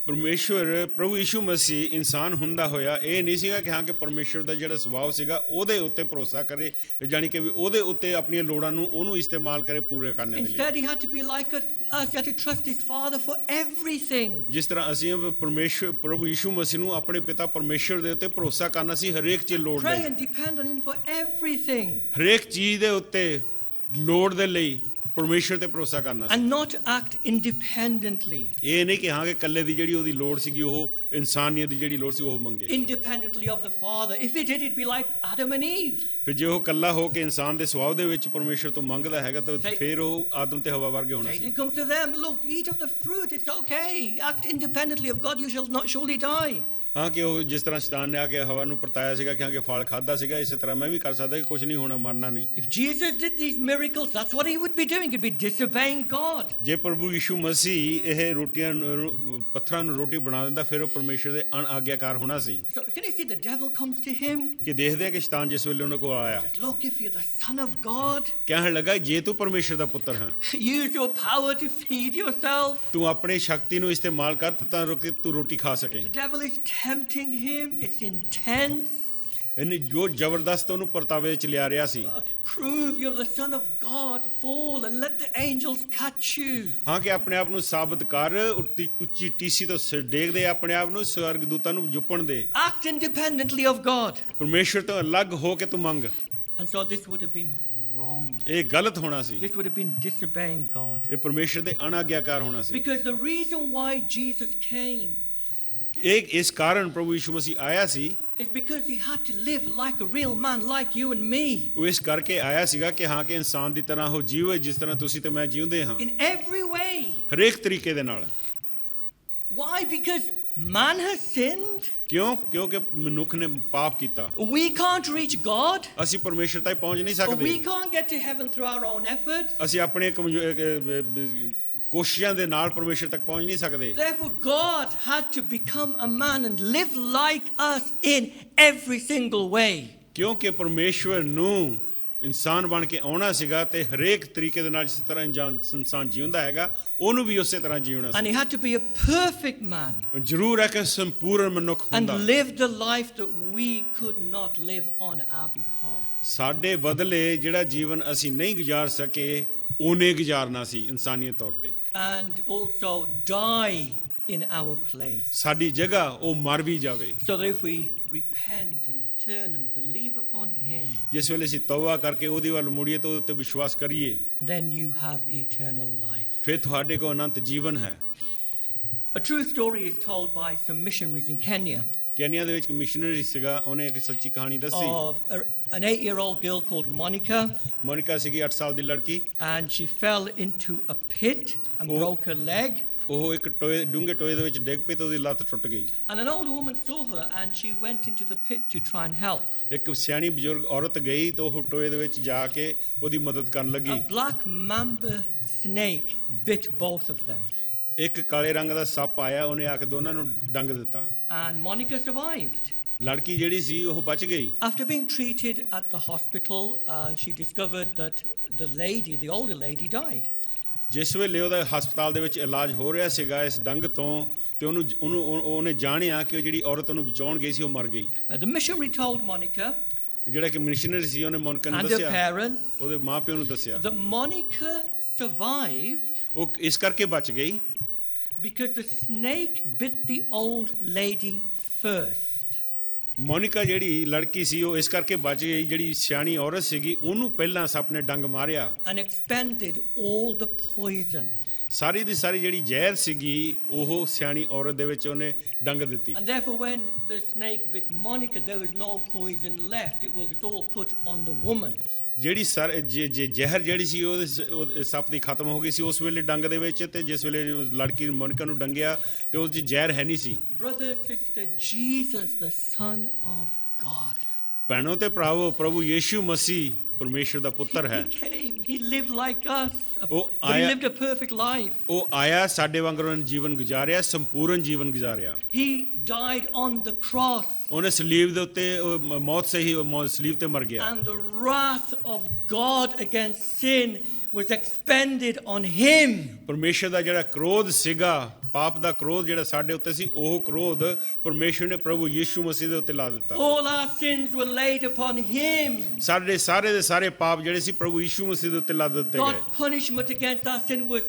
ਪਰਮੇਸ਼ਵਰ ਪ੍ਰਭੂ ਯੀਸ਼ੂ ਮਸੀਹ ਇਨਸਾਨ ਹੁੰਦਾ ਹੋਇਆ ਇਹ ਨਹੀਂ ਸੀਗਾ ਕਿ ਹਾਂ ਕਿ ਪਰਮੇਸ਼ਵਰ ਦਾ ਜਿਹੜਾ ਸੁਭਾਅ ਸੀਗਾ ਉਹਦੇ ਉੱਤੇ ਭਰੋਸਾ ਕਰੇ, ਜਾਣੀ ਕਿ ਵੀ ਉਹਦੇ ਉੱਤੇ ਆਪਣੀਆਂ ਲੋੜਾਂ ਨੂੰ ਉਹਨੂੰ ਇਸਤੇਮਾਲ ਕਰੇ ਪੂਰੇ ਕਰਨ ਦੇ ਲਈ। Instead, he had to be like us. He had to trust his Father for everything. ਜਿਸ ਤਰ੍ਹਾਂ ਅਸੀਂ ਪਰਮੇਸ਼ਵਰ ਪ੍ਰਭੂ ਯੀਸ਼ੂ ਮਸੀਹ ਨੂੰ ਆਪਣੇ ਪਿਤਾ ਪਰਮੇਸ਼ਵਰ ਦੇ ਉੱਤੇ ਭਰੋਸਾ ਕਰਨਾ ਸੀ ਹਰੇਕ ਚੀਜ਼ ਲੋੜ Pray ਲਈ, and depend on him for everything. ਹਰੇਕ ਚੀਜ਼ ਦੇ ਉੱਤੇ ਲੋੜ ਦੇ ਲਈ ਪਰਮੇਸ਼ਵਰ ਤੇ ਭਰੋਸਾ ਕਰਨਾ ਸੀ। And not act independently. ਇਹ ਨਹੀਂ ਕਿ ਹਾਂ ਕਿ ਇਕੱਲੇ ਦੀ ਜਿਹੜੀ ਉਹਦੀ ਲੋੜ ਸੀਗੀ ਉਹ ਇਨਸਾਨੀਅਤ ਦੀ ਜਿਹੜੀ ਲੋੜ ਸੀ ਉਹ ਮੰਗੇ। Independently of the Father. If he did, it'd be like Adam and Eve. ਫਿਰ ਜੇ ਉਹ ਇਕੱਲਾ ਹੋ ਕੇ ਇਨਸਾਨ ਦੇ ਸੁਭਾਅ ਦੇ ਵਿੱਚ ਪਰਮੇਸ਼ਵਰ ਤੋਂ ਮੰਗਦਾ ਹੈਗਾ ਤਾਂ ਫਿਰ ਉਹ ਆਦਮ ਤੇ ਹਵਾ ਵਰਗੇ ਹੋਣਾ ਸੀ। Satan comes to them, look, eat of the fruit, it's okay. Act independently of God, you shall not surely die. ਹਾਂ ਕਿ ਉਹ ਜਿਸ ਤਰ੍ਹਾਂ ਸ਼ੈਤਾਨ ਨੇ ਆ ਕੇ ਹਵਾ ਨੂੰ ਪਰਤਾਇਆ ਸੀਗਾ ਕਿ ਹਾਂ ਕਿ ਫਲ ਖਾਦਾ ਸੀਗਾ, ਇਸੇ ਤਰ੍ਹਾਂ ਮੈਂ ਵੀ ਕਰ ਸਕਦਾ ਕਿ ਕੁਝ ਨਹੀਂ ਹੋਣਾ, ਮਰਨਾ ਨਹੀਂ। If Jesus did these miracles, that's what he would be doing. He'd be disobeying God. ਜੇ ਪ੍ਰਭੂ ਯੀਸ਼ੂ ਮਸੀਹ ਇਹ ਰੋਟੀਆਂ ਪੱਥਰਾਂ ਨੂੰ ਰੋਟੀ ਬਣਾ ਦਿੰਦਾ ਫਿਰ ਉਹ ਪਰਮੇਸ਼ਰ ਦੇ ਅਣਆਗਿਆਕਾਰ ਹੋਣਾ ਸੀ। So can you see the devil comes to him? ਕਿ ਦੇਖਦੇ ਆ ਕਿ ਸ਼ੈਤਾਨ ਜਿਸ ਵੇਲੇ ਉਹਨਾਂ ਕੋਲ ਆਇਆ, Look, if you're the Son of God, ਕਹਿਣ ਲੱਗਾ ਜੇ ਤੂੰ ਪਰਮੇਸ਼ਰ ਦਾ ਪੁੱਤਰ ਹੈ, use your power to feed yourself. ਤੂੰ ਆਪਣੀ ਸ਼ਕਤੀ ਨੂੰ ਇਸਤੇਮਾਲ ਕਰ ਤਾਂ ਤੂੰ ਰੋਟੀ ਖਾ ਸਕੇ। The devil is tempting him. It's intense. ਇਹਨੇ ਜੋ ਜ਼ਬਰਦਸਤ ਉਹਨੂੰ ਪਰਤਾਵੇ ਵਿੱਚ ਲਿਆ ਰਿਹਾ ਸੀ। Prove you're the Son of God. Fall and let the angels catch you. ਹਾਂ ਕਿ ਆਪਣੇ ਆਪ ਨੂੰ ਸਾਬਤ ਕਰ, ਉੱਚੀ ਟੀਸੀ ਤੋਂ ਸਿਰ ਡੇਗਦੇ ਆਪਣੇ ਆਪ ਨੂੰ ਸਵਰਗ ਦੂਤਾਂ ਨੂੰ ਜੁਪਣ ਦੇ। Act independently of God. ਪਰਮੇਸ਼ਰ ਤੋਂ ਅਲੱਗ ਹੋ ਕੇ ਤੂੰ ਮੰਗ। And so this would have been wrong. ਇਹ ਗਲਤ ਹੋਣਾ ਸੀ, This would have been disobeying God. ਇਹ ਪਰਮੇਸ਼ਰ ਦੇ ਅਣਆਗਿਆਕਾਰ ਹੋਣਾ ਸੀ। Because the reason why Jesus came ਇਹ ਇਸ ਕਾਰਨ ਪ੍ਰਭੂ ਯੀਸ਼ੂ ਮਸੀਹ ਆਇਆ ਸੀ, is because he had to live like a real man, like you and me. ਉਹ ਇਸ ਕਰਕੇ ਆਇਆ ਸੀਗਾ ਕਿ ਹਾਂ ਕਿ ਇਨਸਾਨ ਦੀ ਤਰ੍ਹਾਂ ਉਹ ਜੀਵੇ ਜਿਸ ਤਰ੍ਹਾਂ ਤੁਸੀਂ ਤੇ ਮੈਂ ਜਿਉਂਦੇ ਹਾਂ, In every way. ਹਰੇਕ ਤਰੀਕੇ ਦੇ ਨਾਲ। Why? Because man has sinned. ਕਿਉਂ? ਕਿਉਂਕਿ ਮਨੁੱਖ ਨੇ ਪਾਪ ਕੀਤਾ। We can't reach God. ਅਸੀਂ ਪਰਮੇਸ਼ਰ ਤੱਕ ਪਹੁੰਚ ਨਹੀਂ We ਸਕਦੇ। can't get to heaven through our own efforts. ਅਸੀਂ ਆਪਣੇ ਕੋਸ਼ਿਸ਼ਾਂ ਦੇ ਨਾਲ ਪਰਮੇਸ਼ਰ ਤੱਕ ਪਹੁੰਚ ਨਹੀਂ ਸਕਦੇ। Therefore, God had to become a man and live like us in every single way. ਕਿਉਂਕਿ ਪਰਮੇਸ਼ਵਰ ਨੂੰ ਇਨਸਾਨ ਬਣ ਕੇ ਆਉਣਾ ਸੀਗਾ ਤੇ ਹਰੇਕ ਤਰੀਕੇ ਦੇ ਨਾਲ ਜਿਸ ਤਰ੍ਹਾਂ ਇਨਸਾਨ ਜਿਉਂਦਾ ਹੈਗਾ ਉਹਨੂੰ ਵੀ ਉਸੇ ਤਰ੍ਹਾਂ ਜਿਉਣਾ And C. he had to be a perfect man ਜ਼ਰੂਰ ਹੈ ਕਿ ਸੰਪੂਰਨ ਮਨੁੱਖ and ਹੁੰਦਾ, live the life that we could not live on our behalf. ਸਾਡੇ ਬਦਲੇ ਜਿਹੜਾ ਜੀਵਨ ਅਸੀਂ ਨਹੀਂ ਗੁਜ਼ਾਰ ਸਕੇ ਉਹਨੇ ਗੁਜ਼ਾਰਨਾ ਸੀ ਇਨਸਾਨੀਅਤ ਤੌਰ ਤੇ, And also die in our place. ਸਾਡੀ ਜਗ੍ਹਾ ਉਹ ਮਰ ਵੀ ਜਾਵੇ। So that if we repent and turn and believe upon him, ਜਿਸ ਵੇਲੇ ਅਸੀਂ ਤੌਬਾ ਕਰਕੇ ਉਹਦੇ ਵੱਲ ਮੁੜੀਏ ਤੇ ਉਹਦੇ ਤੇ ਵਿਸ਼ਵਾਸ ਕਰੀਏ, then you have eternal life. ਫਿਰ ਤੁਹਾਡੇ ਕੋਲ ਅਨੰਤ ਜੀਵਨ ਹੈ। A true story is told by some missionaries in Kenya Kenya ਦੇ ਵਿੱਚ ਇੱਕ ਮਿਸ਼ਨਰੀ ਸੀਗਾ, ਉਹਨੇ ਇੱਕ ਸੱਚੀ ਕਹਾਣੀ ਦੱਸੀ। of an 8-year-old girl called Monica, Monika ਸੀਗੀ 8 ਸਾਲ ਦੀ ਲੜਕੀ, and she fell into a pit and Oh. broke her leg. ਉਹ ਇੱਕ ਡੂੰਘੇ ਟੋਏ ਦੇ ਵਿੱਚ ਡਿੱਗ ਪਈ ਤੇ ਉਹਦੀ ਲੱਤ ਟੁੱਟ ਗਈ। And an old woman saw her and she went into the pit to try and help. ਇੱਕ ਸਿਆਣੀ ਬਜ਼ੁਰਗ ਔਰਤ ਗਈ ਤੇ ਉਹ ਟੋਏ ਦੇ ਵਿੱਚ ਜਾ ਕੇ ਉਹਦੀ ਮਦਦ ਕਰਨ ਲੱਗੀ। A black mamba snake bit both of them, ਇੱਕ ਕਾਲੇ ਰੰਗ ਦਾ ਸੱਪ ਆਇਆ, ਉਹਨੇ ਆ ਕੇ ਦੋਨਾਂ ਨੂੰ ਡੰਗ ਦਿੱਤਾ। and Monica survived. ਲੜਕੀ ਜਿਹੜੀ ਸੀ ਉਹ ਬਚ ਗਈ। After being treated at the hospital, she discovered that the older lady died. ਜਿਸ ਵੇਲੇ ਉਹਦਾ ਹਸਪਤਾਲ ਦੇ ਵਿੱਚ ਇਲਾਜ ਹੋ ਰਿਹਾ ਸੀਗਾ ਇਸ ਡੰਗ ਤੋਂ ਤੇ ਉਹਨੇ ਜਾਣਿਆ ਕਿ ਉਹ ਜਿਹੜੀ ਔਰਤ ਉਹਨੂੰ ਬਚਾਉਣ ਗਈ ਸੀ ਉਹ ਮਰ ਗਈ। The missionary told Monica ਜਿਹੜਾ ਕਿ ਮਿਸ਼ਨਰੀ ਸੀ ਉਹਨੇ ਮੋਨਿਕਾ ਨੂੰ and her ਦੱਸਿਆ, parents ਉਹਦੇ ਮਾਪਿਆਂ ਨੂੰ ਦੱਸਿਆ। that Monica survived ਉਹ ਇਸ ਕਰਕੇ ਬਚ ਗਈ because the snake bit the old lady first. Monika ਜਿਹੜੀ ਲੜਕੀ ਸੀ ਉਹ ਇਸ ਕਰਕੇ ਬਚ ਗਈ, ਜਿਹੜੀ ਸਿਆਣੀ ਔਰਤ ਸੀਗੀ ਉਹਨੂੰ ਪਹਿਲਾਂ ਸੱਪ ਨੇ ਡੰਗ ਮਾਰਿਆ And expended all the poison. ਸਾਰੀ ਦੀ ਸਾਰੀ ਜਿਹੜੀ ਜ਼ਹਿਰ ਸੀਗੀ ਉਹ ਸਿਆਣੀ ਔਰਤ ਦੇ ਵਿੱਚ ਉਹਨੇ ਡੰਗ ਦਿੱਤੀ And therefore, when the snake bit Monica, there was no poison left. It was all put on the woman. ਜਿਹੜੀ ਜ਼ਹਿਰ ਜਿਹੜੀ ਸੀ ਉਹ ਸੱਪ ਦੀ ਖਤਮ ਹੋ ਗਈ ਸੀ ਉਸ ਵੇਲੇ ਡੰਗ ਦੇ ਵਿੱਚ ਤੇ ਜਿਸ ਵੇਲੇ ਲੜਕੀ ਮੋਨਿਕਾ ਨੂੰ ਡੰਗਿਆ ਤੇ ਉਹ 'ਚ ਜ਼ਹਿਰ ਹੈ ਨਹੀਂ ਸੀ Brother, sister, Jesus, the Son of God. ਭੈਣੋ ਤੇ ਭਰਾਵੋ ਪ੍ਰਭੂ ਯੀਸ਼ੂ ਮਸੀਹ ਪਰਮੇਸ਼ਰ ਦਾ ਪੁੱਤਰ ਹੈ He came, he lived like us, Oh, but he I- lived a perfect life. ਉਹ ਆਇਆ ਸਾਡੇ ਵਾਂਗਰ ਉਹਨੇ ਜੀਵਨ ਗੁਜ਼ਾਰਿਆ ਸੰਪੂਰਨ ਜੀਵਨ ਗੁਜ਼ਾਰਿਆ He died on the cross, ਉਹਨੇ ਸਲੀਬ ਦੇ ਉੱਤੇ ਮੌਤ ਸਹੀ ਸਲੀਬ ਤੇ ਮਰ ਗਿਆ and the wrath of God against sin was expended on him. ਪਰਮੇਸ਼ਰ ਦਾ ਜਿਹੜਾ ਕ੍ਰੋਧ ਸੀਗਾ ਪਾਪ ਦਾ ਕ੍ਰੋਧ ਜਿਹੜਾ ਸਾਡੇ ਉੱਤੇ ਸੀ ਉਹ ਕ੍ਰੋਧ ਪਰਮੇਸ਼ਰ ਨੇ ਪ੍ਰਭੂ ਯੀਸ਼ੂ ਮਸੀਹ ਦੇ ਉੱਤੇ ਲਾ ਦਿੱਤਾ All our sins were laid upon him. ਸਾਡੇ ਸਾਰੇ ਦੇ ਸਾਰੇ ਪਾਪ ਜਿਹੜੇ ਸੀ ਪ੍ਰਭੂ ਯੀਸ਼ੂ ਮਸੀਹ ਦੇ ਉੱਤੇ ਲਾ ਦਿੱਤੇ ਗਏ God's punishment against our sin was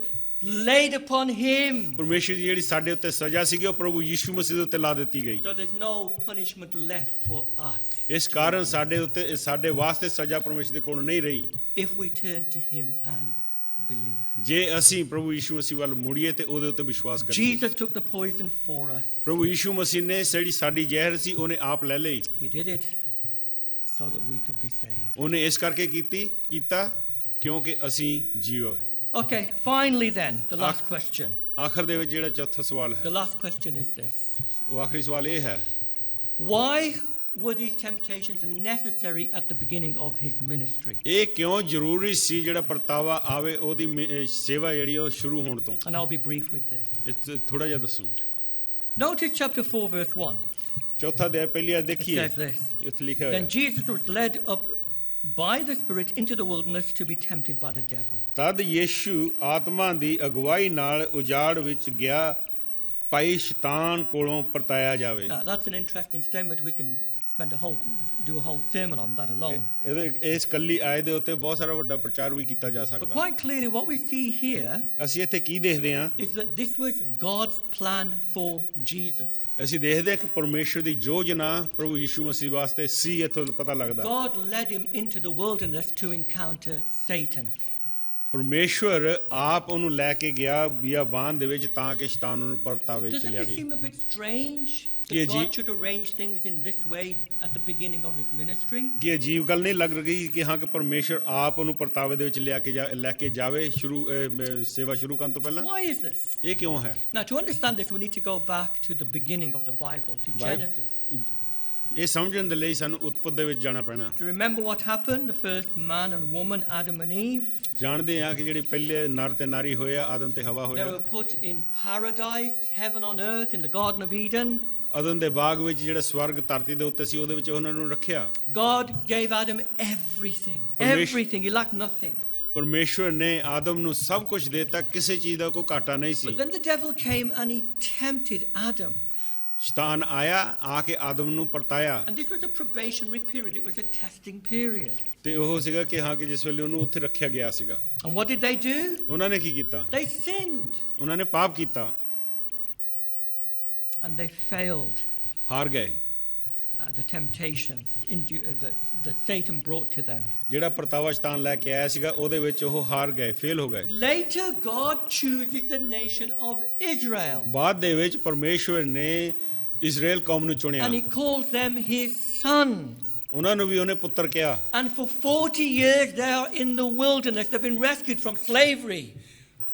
laid upon him. ਪਰਮੇਸ਼ਰ ਦੀ ਜਿਹੜੀ ਸਾਡੇ ਉੱਤੇ ਸਜ਼ਾ ਸੀਗੀ ਉਹ ਪ੍ਰਭੂ ਯੀਸ਼ੂ ਮਸੀਹ ਦੇ ਉੱਤੇ ਲਾ ਦਿੱਤੀ ਗਈ So there's no punishment left for us ਇਸ ਕਾਰਨ ਸਾਡੇ ਉੱਤੇ ਸਾਡੇ ਵਾਸਤੇ ਸਜ਼ਾ ਪਰਮੇਸ਼ਰ ਦੇ ਕੋਲ ਨਹੀਂ ਰਹੀ if we turn to him and believe him. ਜੇ ਅਸੀਂ ਪ੍ਰਭੂ ਯੀਸ਼ੂ ਮਸੀਹ ਵੱਲ ਮੁੜੀਏ ਤੇ ਉਹਦੇ ਉੱਤੇ ਵਿਸ਼ਵਾਸ ਕਰੀਏ Jesus took the poison for us. ਪ੍ਰਭੂ ਯੀਸ਼ੂ ਮਸੀਹ ਨੇ ਜਿਹੜੀ ਸਾਡੀ ਜ਼ਹਿਰ ਸੀ ਉਹਨੇ ਆਪ ਲੈ ਲਈ He did it so that we could be saved. ਉਹਨੇ ਇਸ ਕਰਕੇ ਕੀਤਾ ਕਿਉਂਕਿ ਅਸੀਂ ਜੀਵੋ Okay, finally then, the last question. ਆਖਰ ਦੇ ਵਿੱਚ ਜਿਹੜਾ ਚੌਥਾ ਸਵਾਲ The ਹੈ last question is this. ਉਹ ਆਖਰੀ ਸਵਾਲ ਇਹ ਹੈ Why were these temptations necessary at the beginning of his ministry? ਇਹ ਕਿਉਂ ਜ਼ਰੂਰੀ ਸੀ ਜਿਹੜਾ ਪਰਤਾਵਾ ਆਵੇ ਉਹਦੀ ਸੇਵਾ ਜਿਹੜੀ ਉਹ ਸ਼ੁਰੂ ਹੋਣ ਤੋਂ And I'll be brief with this. ਇਸ ਥੋੜਾ ਜਿਹਾ ਦੱਸੂ Notice chapter 4, verse 1. ਚੌਥਾ ਅਧਿਆਇ ਪਹਿਲੀ ਆਇਤ It ਦੇਖੀਏ says this. ਇੱਥੇ ਲਿਖਿਆ Then ਹੋਇਆ Jesus was led up by the Spirit into the wilderness to be tempted by the devil. ਤਦ ਯੀਸ਼ੂ ਆਤਮਾ ਦੀ ਅਗਵਾਈ ਨਾਲ ਉਜਾੜ ਵਿੱਚ ਗਿਆ ਭਾਈ ਸ਼ੈਤਾਨ ਕੋਲੋਂ ਪਰਤਾਇਆ ਜਾਵੇ Now, that's an interesting statement. We can do a whole sermon on that alone. ਇਸ ਕੱਲੀ ਆਇਤ ਦੇ ਉੱਤੇ ਬਹੁਤ ਸਾਰਾ ਵੱਡਾ ਪ੍ਰਚਾਰ ਵੀ ਕੀਤਾ ਜਾ But ਸਕਦਾ quite clearly, what we see here ਅਸੀਂ ਇੱਥੇ ਕੀ ਦੇਖਦੇ ਹਾਂ is that this was God's plan for Jesus. ਅਸੀਂ ਦੇਖਦੇ ਹਾਂ ਕਿ ਪਰਮੇਸ਼ਰ ਦੀ ਯੋਜਨਾ ਪ੍ਰਭੂ ਯੀਸ਼ੂ ਮਸੀਹ ਵਾਸਤੇ ਸੀ ਇੱਥੋਂ ਪਤਾ ਲੱਗਦਾ God led him into the wilderness to encounter Satan. ਪਰਮੇਸ਼ਵਰ ਆਪ ਉਹਨੂੰ ਲੈ ਕੇ ਗਿਆ ਬਿਆਬਾਨ ਦੇ ਵਿੱਚ ਤਾਂ ਕਿ ਸ਼ੈਤਾਨ ਨੂੰ ਪਰਤਾਵੇ ਚ Doesn't it ਲਿਆਵੇ seem a bit strange Yeah, that God should arrange things in this way at the beginning of his ministry? ਕਿ ਅਜੀਬ ਗੱਲ ਨਹੀਂ ਲੱਗ ਰਹੀ ਕਿ ਹਾਂ ਕਿ ਪਰਮੇਸ਼ਰ ਆਪ ਉਹਨੂੰ ਪਰਤਾਵੇ ਦੇ ਵਿੱਚ ਲੈ ਕੇ ਜਾਵੇ ਸੇਵਾ ਸ਼ੁਰੂ ਕਰਨ ਤੋਂ ਪਹਿਲਾਂ Why is this? ਇਹ ਕਿਉਂ ਹੈ Now, to understand this, we need to go back to the beginning of the Bible, to Genesis. ਇਹ ਸਮਝਣ ਦੇ ਲਈ ਸਾਨੂੰ ਉਤਪਤ ਦੇ ਵਿੱਚ ਜਾਣਾ ਪੈਣਾ To remember what happened, the first man and woman, Adam and Eve, ਜਾਣਦੇ ਹਾਂ ਕਿ ਜਿਹੜੇ ਪਹਿਲੇ ਨਰ ਤੇ ਨਾਰੀ ਹੋਏ ਆ ਆਦਮ ਤੇ ਹਵਾ they ਹੋਇਆ were put in paradise, heaven on earth, in the Garden of Eden. ਅਦਨ ਦੇ ਬਾਗ ਵਿੱਚ ਜਿਹੜਾ ਸਵਰਗ ਧਰਤੀ ਦੇ ਉੱਤੇ ਸੀ ਉਹਦੇ ਵਿੱਚ ਉਹਨਾਂ ਨੂੰ ਰੱਖਿਆ God gave Adam everything, Permission. everything. He lacked nothing. ਪਰਮੇਸ਼ਵਰ ਨੇ ਆਦਮ ਨੂੰ ਸਭ ਕੁਝ ਦਿੱਤਾ ਕਿਸੇ ਚੀਜ਼ ਦਾ ਕੋਈ ਘਾਟਾ ਨਹੀਂ ਸੀ But then the devil came and he tempted Adam. ਸ਼ੈਤਾਨ ਆਇਆ ਆ ਕੇ ਆਦਮ ਨੂੰ ਪਰਤਾਇਆ And this was a probationary period. It was a testing period. ਤੇ ਉਹ ਸੀਗਾ ਕਿ ਹਾਂ ਕਿ ਜਿਸ ਵੇਲੇ ਉਹਨੂੰ ਉੱਥੇ ਰੱਖਿਆ ਗਿਆ ਸੀਗਾ And what did they do? ਉਹਨਾਂ ਨੇ ਕੀ ਕੀਤਾ They sinned ਉਹਨਾਂ ਨੇ ਪਾਪ ਕੀਤਾ and they failed ਹਾਰ ਗਏ the temptations that Satan brought to them. ਜਿਹੜਾ ਪਰਤਾਵਾ ਸ਼ੈਤਾਨ ਲੈ ਕੇ ਆਇਆ ਸੀਗਾ ਉਹਦੇ ਵਿੱਚ ਉਹ ਹਾਰ ਗਏ ਫੇਲ ਹੋ ਗਏ Later, God chooses the nation of Israel ਬਾਅਦ ਦੇ ਵਿੱਚ ਪਰਮੇਸ਼ਵਰ ਨੇ ਇਜ਼ਰਾਈਲ ਕੌਮ ਨੂੰ ਚੁਣਿਆ and he calls them his son. ਉਹਨਾਂ ਨੂੰ ਵੀ ਉਹਨੇ ਪੁੱਤਰ ਕਿਹਾ And for 40 years they are in the wilderness. They've been rescued from slavery.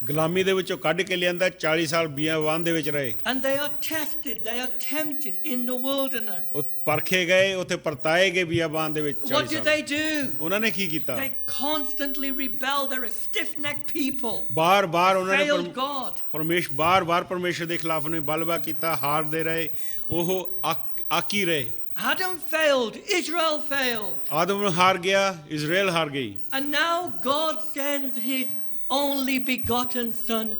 ਗੁਲਾਮੀ ਦੇ ਵਿੱਚੋਂ ਕੱਢ ਕੇ ਲਿਆਂਦਾ 40 ਸਾਲ ਬਿਆਬਾਨ ਦੇ ਵਿੱਚ ਰਹੇ And they are tested, they are tempted in the wilderness. ਉਹ ਪਰਖੇ ਗਏ ਉੱਥੇ ਪਰਤਾਏ ਗਏ ਬਿਆਬਾਨ ਦੇ ਵਿੱਚ 40 What did they ਸਾਲ do? ਉਹਨਾਂ ਨੇ ਕੀ ਕੀਤਾ They constantly rebel. They're a stiff-necked people. ਬਾਰ-ਬਾਰ ਉਹਨਾਂ Failed ਨੇ God. ਬਾਰ-ਬਾਰ ਪਰਮੇਸ਼ਰ ਦੇ ਖਿਲਾਫ ਉਹਨੇ ਬਲਵਾ ਕੀਤਾ ਹਾਰਦੇ ਰਹੇ ਉਹ ਆਕੀ ਰਹੇ Adam failed, Israel failed. ਆਦਮ ਹਾਰ ਗਿਆ ਇਜ਼ਰਾਈਲ ਹਾਰ ਗਈ And now God sends his only begotten son,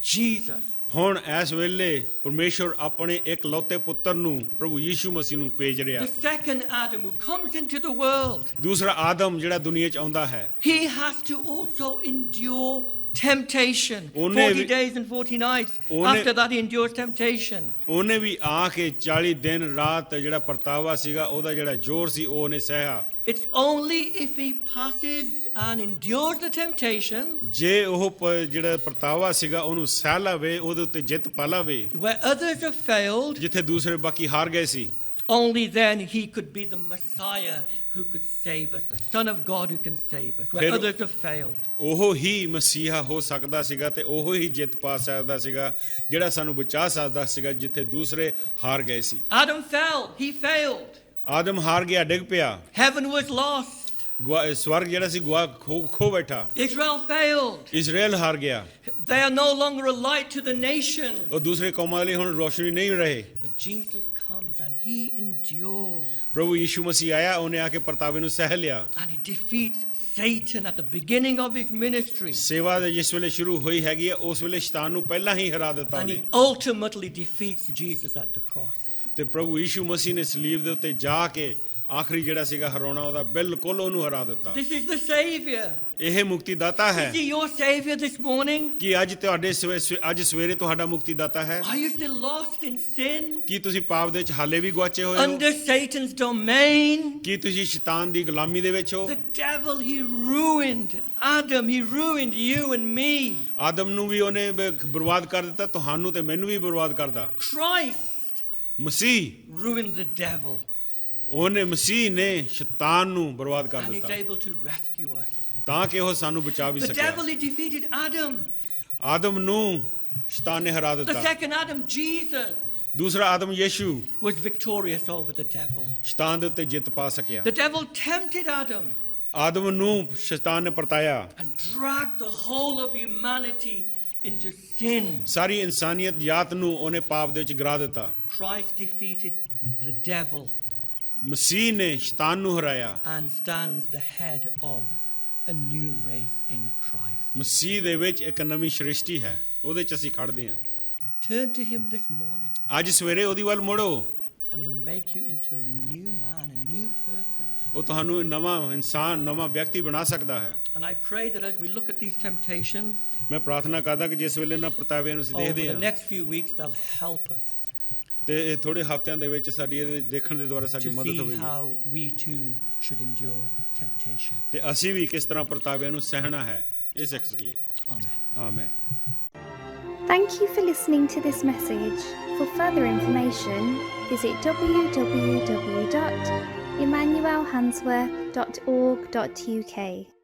Jesus. ਹੁਣ ਇਸ ਵੇਲੇ ਪਰਮੇਸ਼ਰ ਆਪਣੇ ਇਕਲੌਤੇ ਪੁੱਤਰ ਨੂੰ ਪ੍ਰਭੂ ਯੀਸ਼ੂ ਮਸੀਹ ਨੂੰ ਭੇਜ ਰਿਹਾ The second Adam who comes into the world. ਦੂਸਰਾ ਆਦਮ ਜਿਹੜਾ ਦੁਨੀਆ 'ਚ ਆਉਂਦਾ ਹੈ He has to also endure temptation. ਉਹਨੇ 40 ਵੀ- days and 40 nights. ਉਹਨੇ- After that, he endures temptation. ਉਹਨੇ ਵੀ ਆ ਕੇ 40 ਦਿਨ ਰਾਤ ਜਿਹੜਾ ਪਰਤਾਵਾ ਸੀਗਾ ਉਹਦਾ ਜਿਹੜਾ ਜ਼ੋਰ ਸੀ ਉਹ ਉਹਨੇ ਸਹਿਆ। It's only if he passes and endures the temptation, ਜੇ ਉਹ ਜਿਹੜਾ ਪਰਤਾਵਾ ਸੀਗਾ ਉਹਨੂੰ ਸਹਿ ਲਵੇ, ਉਹਦੇ ਉੱਤੇ ਜਿੱਤ ਪਾ ਲਵੇ, where others have failed, ਜਿੱਥੇ ਦੂਸਰੇ ਬਾਕੀ ਹਾਰ ਗਏ ਸੀ, only then he could be the Messiah who could save us, the Son of God who can save us, where ਫਿਰ- others have failed. ਉਹ ਹੀ ਮਸੀਹਾ ਹੋ ਸਕਦਾ ਸੀਗਾ ਤੇ ਉਹ ਹੀ ਜਿੱਤ ਪਾ ਸਕਦਾ ਸੀਗਾ ਜਿਹੜਾ ਸਾਨੂੰ ਬਚਾ ਸਕਦਾ ਸੀਗਾ ਜਿੱਥੇ ਦੂਸਰੇ ਹਾਰ ਗਏ ਸੀ। Adam fell, he failed. ਆਦਮ ਹਾਰ ਗਿਆ, ਡਿੱਗ ਪਿਆ, Heaven was lost. ਸਵਰਗ ਜਿਹੜਾ ਸੀ ਗੁਆ ਖੋ ਬੈਠਾ, Israel failed. ਇਜ਼ਰਾਈਲ ਹਾਰ ਗਿਆ, They are no longer a light to the nations. ਉਹ ਦੂਸਰੇ ਕੌਮਾਂ ਲਈ ਹੁਣ ਰੋਸ਼ਨੀ ਨਹੀਂ ਰਹੇ। But Jesus comes and he endures. ਪ੍ਰਭੂ ਯੀਸ਼ੂ ਮਸੀਹ ਆਇਆ, ਉਹਨੇ ਆ ਕੇ ਪਰਤਾਵੇ ਨੂੰ ਸਹਿ ਲਿਆ। And he defeats Satan at the beginning of his ministry. ਸੇਵਾ ਦੇ ਜਿਸ ਵੇਲੇ ਸ਼ੁਰੂ ਹੋਈ ਹੈਗੀ ਆ ਉਸ ਵੇਲੇ ਸ਼ੈਤਾਨ ਨੂੰ ਪਹਿਲਾਂ ਹੀ ਹਰਾ ਦਿੱਤਾ And ਉਹਨੇ, he ultimately defeats Jesus at the cross. ਤੇ ਪ੍ਰਭੂ ਯੀਸ਼ੂ ਮਸੀਹ ਨੇ ਸਲੀਬ ਦੇ ਉੱਤੇ ਜਾ ਕੇ ਆਖਰੀ ਜਿਹੜਾ ਸੀਗਾ ਹਰਾਉਣਾ ਉਹਦਾ ਬਿਲਕੁਲ ਉਹਨੂੰ ਹਰਾ ਦਿੱਤਾ। This is the Savior. ਇਹ ਮੁਕਤੀ ਦਾਤਾ ਹੈ। Is he your Savior this morning? ਕੀ ਅੱਜ ਤੁਹਾਡੇ ਅੱਜ ਸਵੇਰੇ ਤੁਹਾਡਾ ਮੁਕਤੀ ਦਾਤਾ ਹੈ? Are you still lost in sin? ਕੀ ਤੁਸੀਂ ਪਾਪ ਦੇ ਵਿੱਚ ਹਾਲੇ ਵੀ ਗੁਆਚੇ ਹੋਏ ਹੋ? Under Satan's domain? ਕੀ ਤੁਸੀਂ ਸ਼ੈਤਾਨ ਦੀ ਗੁਲਾਮੀ ਦੇ ਵਿੱਚ ਹੋ? The devil, he ruined Adam, he ruined you and me. ਆਦਮ ਨੂੰ ਵੀ ਉਹਨੇ ਬਰਬਾਦ ਕਰ ਦਿੱਤਾ, ਤੁਹਾਨੂੰ ਤੇ ਮੈਨੂੰ ਵੀ ਬਰਬਾਦ ਕਰਦਾ। Christ Masih ruined the devil. ਉਹਨੇ ਮਸੀਹ ਨੇ ਸ਼ੈਤਾਨ ਨੂੰ ਬਰਬਾਦ ਕਰ And he's ਦਿੱਤਾ able to rescue us. ਤਾਂ ਕਿ ਉਹ ਸਾਨੂੰ ਬਚਾ ਵੀ The ਸਕਿਆ। devil, he defeated Adam. ਆਦਮ ਨੂੰ ਸ਼ੈਤਾਨ ਨੇ ਹਰਾ The ਦਿੱਤਾ। second Adam, Jesus, ਦੂਸਰਾ ਆਦਮ Yishu was victorious over the devil. ਸ਼ੈਤਾਨ ਦੇ ਉੱਤੇ ਜਿੱਤ ਪਾ ਸਕਿਆ। The devil tempted Adam ਆਦਮ ਨੂੰ ਸ਼ੈਤਾਨ ਨੇ ਪਰਤਾਇਆ, and dragged the whole of humanity into sin. ਸਾਰੀ ਇਨਸਾਨੀਅਤ ਜਾਤ ਨੂੰ ਉਹਨੇ ਪਾਪ ਦੇ ਵਿੱਚ ਗਿਰਾ ਦਿੱਤਾ। Christ defeated the devil ਮਸੀਹ ਨੇ ਸ਼ੈਤਾਨ ਨੂੰ ਹਰਾਇਆ। and stands the head of a new race in Christ. ਮਸੀਹ ਦੇ ਵਿੱਚ ਇੱਕ ਨਵੀਂ ਸ੍ਰਿਸ਼ਟੀ ਹੈ, ਉਹਦੇ 'ਚ ਅਸੀਂ ਖੜਦੇ ਹਾਂ। Turn to him this morning ਅੱਜ ਸਵੇਰੇ ਉਹਦੀ ਵੱਲ ਮੁੜੋ, and he'll make you into a new man, a new person. ਉਹ ਤੁਹਾਨੂੰ ਨਵਾਂ ਇਨਸਾਨ, ਨਵਾਂ ਵਿਅਕਤੀ ਬਣਾ ਸਕਦਾ ਹੈ। And I pray that as we look at these temptations ਮੈਂ ਪ੍ਰਾਰਥਨਾ ਕਰਦਾ ਕਿ ਜਿਸ ਵੇਲੇ ਨਾ ਪਰਤਾਵਿਆਂ ਨੂੰ ਅਸੀਂ over ਦੇਖਦੇ the ਹਾਂ next few weeks, they'll help us ਤੇ ਇਹ ਥੋੜੇ ਹਫ਼ਤਿਆਂ ਦੇ ਵਿੱਚ ਸਾਡੀ ਇਹਦੇ ਦੇਖਣ ਦੇ ਦੁਆਰਾ ਸਾਡੀ to ਮਦਦ see ਹੋਵੇਗੀ how we too should endure temptation. ਤੇ ਅਸੀਂ ਵੀ ਕਿਸ ਤਰ੍ਹਾਂ ਪਰਤਾਵਿਆਂ ਨੂੰ ਸਹਿਣਾ ਹੈ, ਇਹ ਸਿੱਖ ਸਕੀਏ। Amen. Amen. Thank you for listening to this message. For further information, visit www.emmanuelhansworth.org.uk.